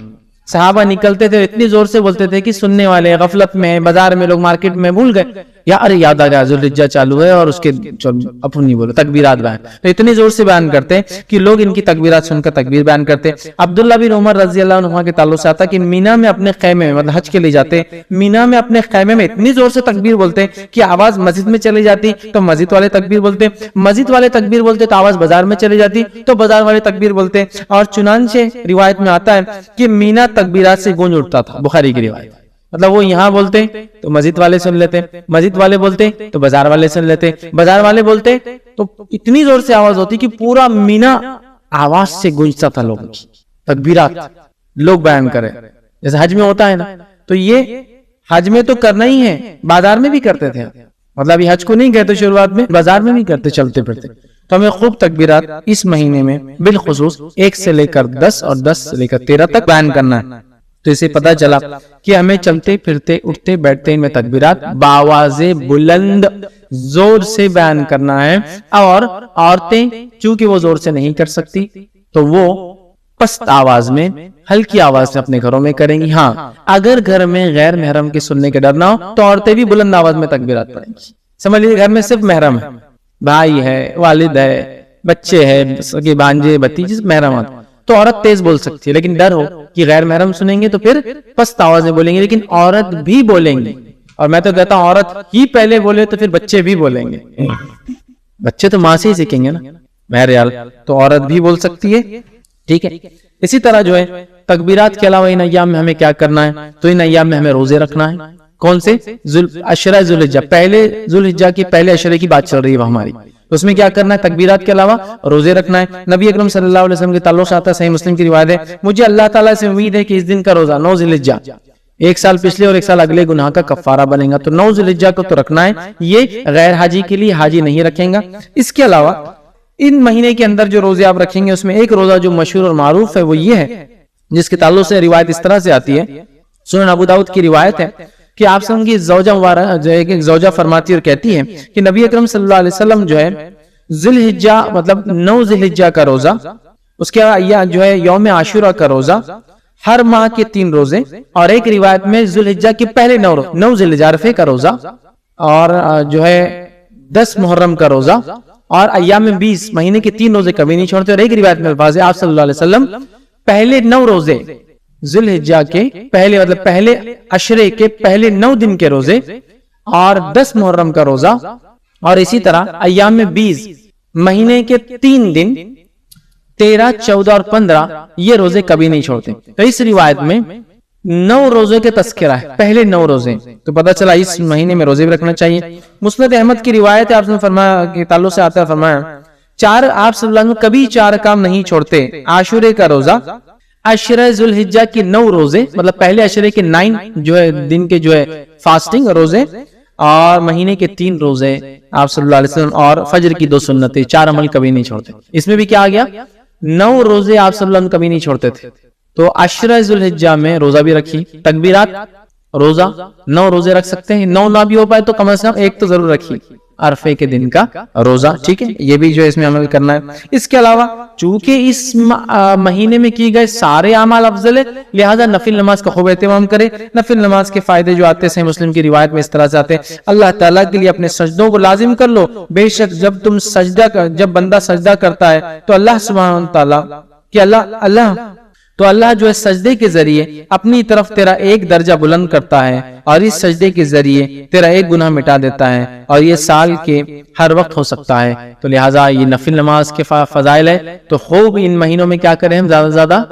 صحابہ نکلتے تھے اتنی زور سے بولتے تھے کہ سننے والے غفلت میں بازار میں لوگ مارکیٹ میں بھول گئے ارے یاد آ گیا ذی الحجہ چالو ہے اور اس کے اپن نہیں بولو تکبیرات بیان، تو اتنی زور سے بیان کرتے کہ لوگ ان کی تکبیرات سن کر تکبیر بیان کرتے. عبداللہ بن عمر رضی اللہ عنہ کے تعلق سے آتا کہ مینا میں اپنے خیمے میں مطلب حج کے لیے جاتے، مینا میں اپنے خیمے میں اتنی زور سے تکبیر بولتے کہ آواز مسجد میں چلی جاتی تو مسجد والے تکبیر بولتے، مسجد والے تکبیر بولتے تو آواز بازار میں چلی جاتی تو بازار والے تکبیر بولتے. اور چنانچہ روایت میں آتا ہے کہ مینا تکبیرات سے گونج اٹھتا تھا. بخاری کی روایت، مطلب وہ یہاں بولتے تو مسجد والے سن لیتے، مسجد والے بولتے تو بازار والے سن لیتے، بازار والے بولتے تو اتنی زور سے آواز ہوتی کہ پورا مینا آواز سے گونجتا تھا. لوگوں کی تکبیرات لوگ بیان کرے جیسے حج میں ہوتا ہے نا، تو یہ حج میں تو کرنا ہی ہے، بازار میں بھی کرتے تھے. مطلب یہ حج کو نہیں کہتے شروعات میں، بازار میں بھی کرتے چلتے پھرتے. تو ہمیں خوب تکبیرات اس مہینے میں بالخصوص 1 سے لے کر 10 اور 10 سے لے کر 13 تک بیان کرنا ہے. تو اسے پتا چلا کہ ہمیں چلتے پھرتے اٹھتے بیٹھتے ان میں تکبیرات باواز بلند زور سے بیان کرنا ہے. اور عورتیں چونکہ وہ زور سے نہیں کر سکتی تو وہ پست آواز میں ہلکی آواز سے اپنے گھروں میں کریں گی. ہاں اگر گھر میں غیر محرم کے سننے کے ڈر نہ ہو تو عورتیں بھی بلند آواز میں تکبیرات پڑھیں گی. سمجھ لیجیے گھر میں صرف محرم ہے، بھائی ہے، والد ہے، بچے ہے، سگے بھانجے بھتیجے محرم تو عورت تیز بول سکتی ہے، لیکن ڈر ہو کہ غیر محرم سنیں گے تو پھر پست آواز میں بولیں گے. لیکن عورت بھی بولیں گی، اور میں تو کہتا ہوں عورت ہی پہلے بولے تو پھر بچے بھی بولیں گے. بچے تو ماں سے ہی سیکھیں گے نا بہرحال، تو عورت بھی بول سکتی ہے. ٹھیک ہے، اسی طرح جو ہے تکبیرات کے علاوہ ان ایام میں ہمیں کیا کرنا ہے؟ تو ان ایام میں ہمیں روزے رکھنا ہے. کون سے؟ عشرہ ذی الحجہ، پہلے ذی الحجہ کے پہلے عشرے کی بات چل رہی ہے ہماری. اس میں کیا کرنا ہے؟ تکبیرات کے علاوہ روزے رکھنا ہے. نبی اکرم صلی اللہ علیہ وسلم کے تعلق سے آتا ہے، صحیح مسلم کی روایت ہے، مجھے اللہ تعالیٰ سے امید ہے کہ اس دن کا روزہ 9 ذی الحجہ ایک سال پچھلے اور ایک سال اگلے گناہ کا کفارہ بنے گا. تو 9 ذوالحجہ کو تو رکھنا ہے, یہ غیر حاجی کے لیے, حاجی نہیں رکھیں گا. اس کے علاوہ ان مہینے کے اندر جو روزے آپ رکھیں گے اس میں ایک روزہ جو مشہور اور معروف ہے وہ یہ ہے, جس کے تعلق سے روایت اس طرح سے آتی ہے, سنن ابو داؤد کی روایت ہے کہ آپ صلی اللہ علیہ وسلم کی زوجہ مبارک جو ایک زوجہ فرماتی اور کہتی ہے کہ نبی اکرم صلی اللہ علیہ وسلم جو ہے ذوالحجہ مطلب 9 ذوالحجہ کا روزہ, اس کے جو ہے یوم عاشورہ کا روزہ, ہر ماہ کے 3 روزے, اور ایک روایت میں ذوالحجہ کے پہلے 9 ذوالحجہ عرفے کا روزہ, اور جو ہے 10 محرم کا روزہ, اور ایام 20 مہینے کے 3 روزے کبھی نہیں چھوڑتے. اور ایک روایت میں الفاظ ہے آپ صلی اللہ علیہ وسلم پہلے 9 روزے ذوالحجہ کے پہلے مطلب پہلے عشرے کے پہلے 9 دن کے روزے, اور 10 محرم کا روزہ, اور اسی طرح ایام 20 مہینے کے 3 دن 13, 14 اور 15 یہ روزے کبھی نہیں چھوڑتے. تو اس روایت میں 9 روزے کے تذکرہ ہے, پہلے 9 روزے, تو پتہ چلا اس مہینے میں روزے بھی رکھنا چاہیے. مسند احمد کی روایت ہے, آپ نے فرمایا کہ تعلق سے آتا ہے, فرمایا آپ صلی اللہ علیہ وسلم کبھی 4 کام نہیں چھوڑتے. عاشورے کا روزہ, عشرہ ذوالحجہ کے 9 روزے مطلب پہلے عشرے کے 9 جو ہے دن کے جو ہے فاسٹنگ روزے, اور مہینے کے 3 روزے آپ صلی اللہ علیہ وسلم, اور فجر کی 2 سنتیں, 4 عمل کبھی نہیں چھوڑتے. اس میں بھی کیا آ گیا, 9 روزے آپ صلی اللہ علیہ وسلم کبھی نہیں چھوڑتے تھے. تو عشرہ ذوالحجہ میں روزہ بھی رکھی, تکبیرات روزہ 9 روزے رکھ سکتے ہیں, 9 نہ بھی ہو پائے تو کم از کم ایک تو ضرور رکھی, عرفے کے دن کا روزہ, ٹھیک ہے, یہ بھی جو اس میں عمل کرنا ہے. اس کے علاوہ چونکہ اس مہینے میں کی گئے سارے اعمال افضل ہے, لہذا نفل نماز کا خوب اہتمام کرے. نفل نماز کے فائدے جو آتے ہیں صحیح مسلم کی روایت میں اس طرح سے آتے ہیں, اللہ تعالیٰ کے لیے اپنے سجدوں کو لازم کر لو. بے شک جب بندہ سجدہ کرتا ہے تو اللہ سبحانہ تعالیٰ کہ اللہ جو ہے سجدے کے ذریعے اپنی طرف تیرا ایک درجہ بلند کرتا ہے, اور اس سجدے کے ذریعے تیرا ایک گناہ مٹا دیتا ہے, اور یہ سال کے ہر وقت ہو سکتا ہے. تو لہٰذا یہ نفل نماز کے فضائل ہے. تو خوب ان مہینوں میں کیا کریں ہم, زیادہ سے زیادہ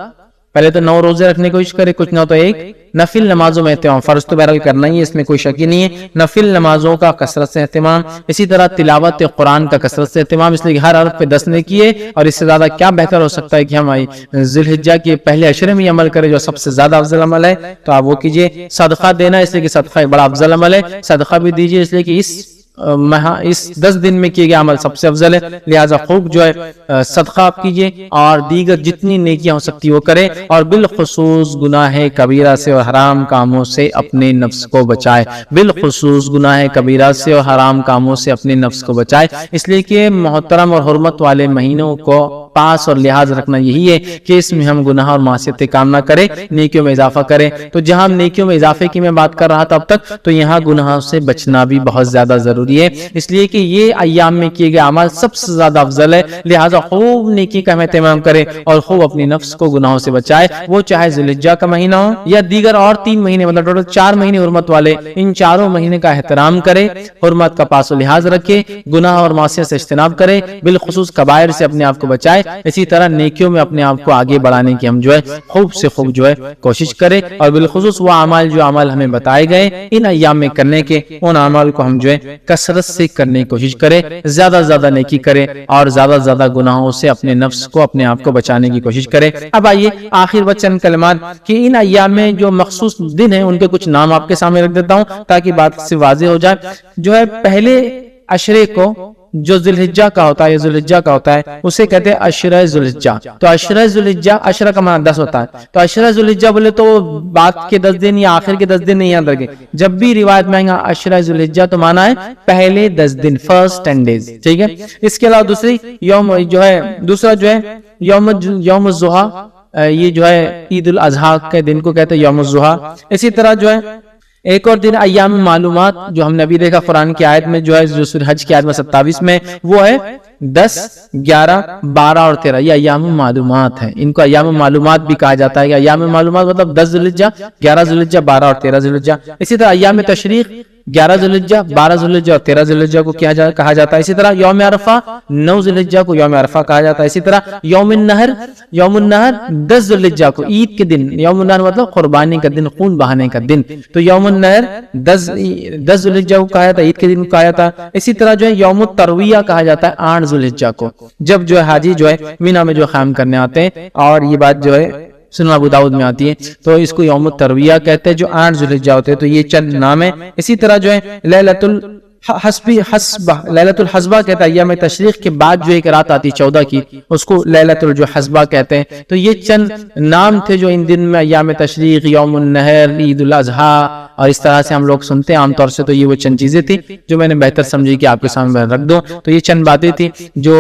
پہلے تو 9 روزے رکھنے کی کوشش کرے, کچھ نہ تو ایک نفل نمازوں میں اہتمام, فرض تو بہرحال کرنا ہی ہے, اس میں کوئی شک ہی نہیں ہے. نفل نمازوں کا کثرت سے اہتمام, اسی طرح تلاوت قرآن کا کثرت سے اہتمام, اس لیے کہ ہر حرف پہ 10 نے کیے, اور اس سے زیادہ کیا بہتر ہو سکتا ہے کہ ہم ذوالحجہ کے پہلے عشرے میں عمل کرے جو سب سے زیادہ افضل عمل ہے. تو آپ وہ کیجئے. صدقہ دینا, اس لیے کہ صدقہ ایک بڑا افضل عمل ہے, صدقہ بھی دیجئے, اس لیے کہ اس 10 دن میں کیے گئے عمل سب سے افضل ہے. لہٰذا خوب جو ہے صدقہ آپ کیجئے, اور دیگر جتنی نیکیاں ہو سکتی وہ کرے, اور بالخصوص گناہ کبیرہ سے اور حرام کاموں سے اپنے نفس کو بچائے. بالخصوص گناہ کبیرہ سے اور حرام کاموں سے اپنے نفس کو بچائے, اس لیے کہ محترم اور حرمت والے مہینوں کو پاس اور لحاظ رکھنا یہی ہے کہ اس میں ہم گناہ اور معصیتیں کام نہ کریں, نیکیوں میں اضافہ کریں. تو جہاں ہم نیکیوں میں اضافے کی میں بات کر رہا تھا اب تک, تو یہاں گناہوں سے بچنا بھی بہت زیادہ ضروری ہے, اس لیے کہ یہ ایام میں کیے گئے اعمال سب سے زیادہ افضل ہے. لہٰذا خوب نیکی کا اہتمام کرے, اور خوب اپنے نفس کو گناہوں سے بچائے. وہ چاہے ذوالحجہ کا مہینہ ہو یا دیگر اور 3 مہینے, مطلب ٹوٹل 4 مہینے حرمت والے, ان 4 مہینے کا احترام کرے, حرمت کا پاس و لحاظ رکھے, گناہ اور معصیت سے اجتناب کرے, بالخصوص کبائر سے اپنے آپ کو بچائے. اسی طرح نیکیوں میں اپنے آپ کو آگے بڑھانے کی ہم جو ہے خوب سے خوب جو ہے کوشش کرے, اور بالخصوص وہ اعمال جو اعمال ہمیں بتائے گئے ان ایام میں کرنے کے, ان اعمال کو ہم جو ہے کثرت سے کرنے کی کوشش کرے, زیادہ زیادہ نیکی کرے, اور زیادہ زیادہ گناہوں سے اپنے نفس کو اپنے آپ کو بچانے کی کوشش کرے. اب آئیے آخر وچن کلمات کہ ان ایام میں جو مخصوص دن ہیں ان کے کچھ نام آپ کے سامنے رکھ دیتا ہوں تاکہ بات سے واضح ہو جائے. جو ہے پہلے عشرے کو جو ذوالحجہ کا ہوتا ہے, ذوالحجہ کا ہوتا ہے, اسے کہتے ہیں عشرہ ذوالحجہ. تو عشرہ ذوالحجہ, عشرہ کا معنی 10 ہوتا ہے, تو عشرہ ذوالحجہ بولے تو بعد کے 10 دن یا آخر کے 10 دن نہیں یاد رکھے. جب بھی روایت میں آئے گا عشرہ ذوالحجہ تو معنی ہے پہلے 10 دن, فرسٹ 10 days, ٹھیک ہے. اس کے علاوہ دوسرا جو ہے یوم الضحیٰ, یہ جو ہے عید الاضحیٰ کے دن کو کہتے ہیں یوم الضحیٰ. اسی طرح جو ہے ایک اور دن ایام معلومات, جو ہم نے ابھی دیکھا قرآن کی آیت میں, جو ہے سورہ حج کی آیت میں 27 میں, وہ ہے 10, 11, 12 اور 13. یہ ایام معلومات ہیں, ان کو ایام معلومات بھی کہا جاتا ہے. ایام معلومات مطلب 10 ذوالحجہ, 11 ذوالحجہ, 12 اور 13 ذوالحجہ. اسی طرح ایام تشریق 11 ذوالحجہ, 12 ذوالحجہ اور 13 ذوالحجہ کو کہا جاتا ہے. اسی طرح یوم عرفہ 9 ذوالحجہ کو یوم عرفہ کہا جاتا ہے. اسی طرح یوم النہر 10 ذوالحجہ کو, عید کے دن. یوم النہر مطلب قربانی کا دن, خون بہانے کا دن. تو یوم النہر 10 ذوالحجہ کو کہا جاتا ہے, عید کے دن کو کہا جاتا ہے. اسی طرح جو ہے یوم الترویہ کہا جاتا ہے 8 ذوالحجہ کو, جب جو ہے حاجی جو ہے مینا میں جو قیام کرنے آتے ہیں. اور یہ بات جو ہے سنن ابو داؤد میں آتی ہے. تو اس کو یوم الترویہ کہتے ہیں جو 8 ذوالحجہ ہوتے ہیں. تو یہ چند نام ہے. اسی طرح جو ہے لیلۃ الحسبہ کہتا ہے ایام تشریق کے بعد جو ایک رات آتی 14 کی, اس کو لیلۃ الحسبہ کہتے ہیں. تو یہ چند نام تھے جو ان دن میں ایام تشریق, یوم النحر, عید الاضحیٰ اور اس طرح سے ہم لوگ سنتے ہیں عام طور سے. تو یہ وہ چند چیزیں تھی جو میں نے بہتر سمجھی کہ آپ کے سامنے رکھ دوں. تو یہ چند باتیں تھی جو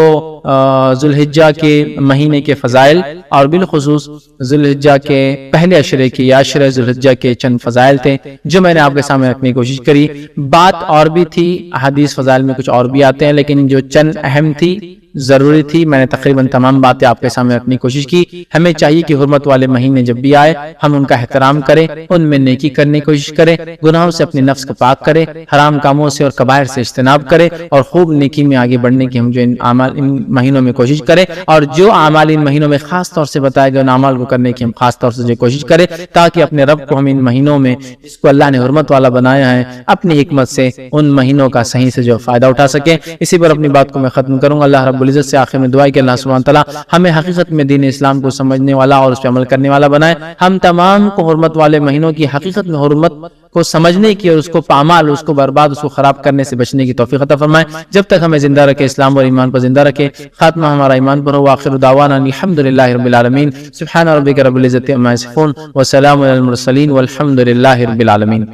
ذوالحجہ کے مہینے کے فضائل اور بالخصوص ذوالحجہ کے پہلے عشرے کی یا عشرہ ذوالحجہ کے چند فضائل تھے جو میں نے آپ کے سامنے رکھنے کی کوشش کری. بات اور بھی تھی, احادیث فضائل میں کچھ اور بھی آتے ہیں, لیکن جو چند اہم تھی, ضروری تھی, میں نے تقریباً تمام باتیں آپ کے سامنے رکھنے کی کوشش کی. ہمیں چاہیے کہ حرمت والے مہینے جب بھی آئے ہم ان کا احترام کریں, ان میں نیکی کرنے کی کوشش کریں, گناہوں سے اپنے نفس کو پاک کریں, حرام کاموں سے اور کبائر سے اجتناب کریں, اور خوب نیکی میں آگے بڑھنے کی ہم جو ان مہینوں میں کوشش کریں, اور جو اعمال ان مہینوں میں خاص طور سے بتائے گئے ان اعمال کو کرنے کی ہم خاص طور سے جو کوشش کریں, تاکہ اپنے رب کو ہم ان مہینوں میں جس کو اللہ نے حرمت والا بنایا ہے اپنی حکمت سے ان مہینوں کا صحیح سے جو فائدہ اٹھا سکیں. اسی پر اپنی بات کو میں ختم کروں گا. اللہ رب العزت سے آخر میں دعا ہے کہ اللہ سبحانہ تعالیٰ ہمیں حقیقت میں دین اسلام کو سمجھنے والا اور اس پہ عمل کرنے والا بنائے. ہم تمام کو حرمت والے مہینوں کی حقیقت میں حرمت کو سمجھنے کی اور اس کو پامال, اس کو برباد, اس کو خراب کرنے سے بچنے کی توفیق عطا فرمائے. جب تک ہمیں زندہ رکھے اسلام اور ایمان پر زندہ رکھے, خاتمہ ہمارا ایمان پر ہو. آخر دعوانا الحمدللہ رب العالمین. سبحان ربک رب العزت عما یصفون وسلام علی المرسلین والحمدللہ رب العالمین.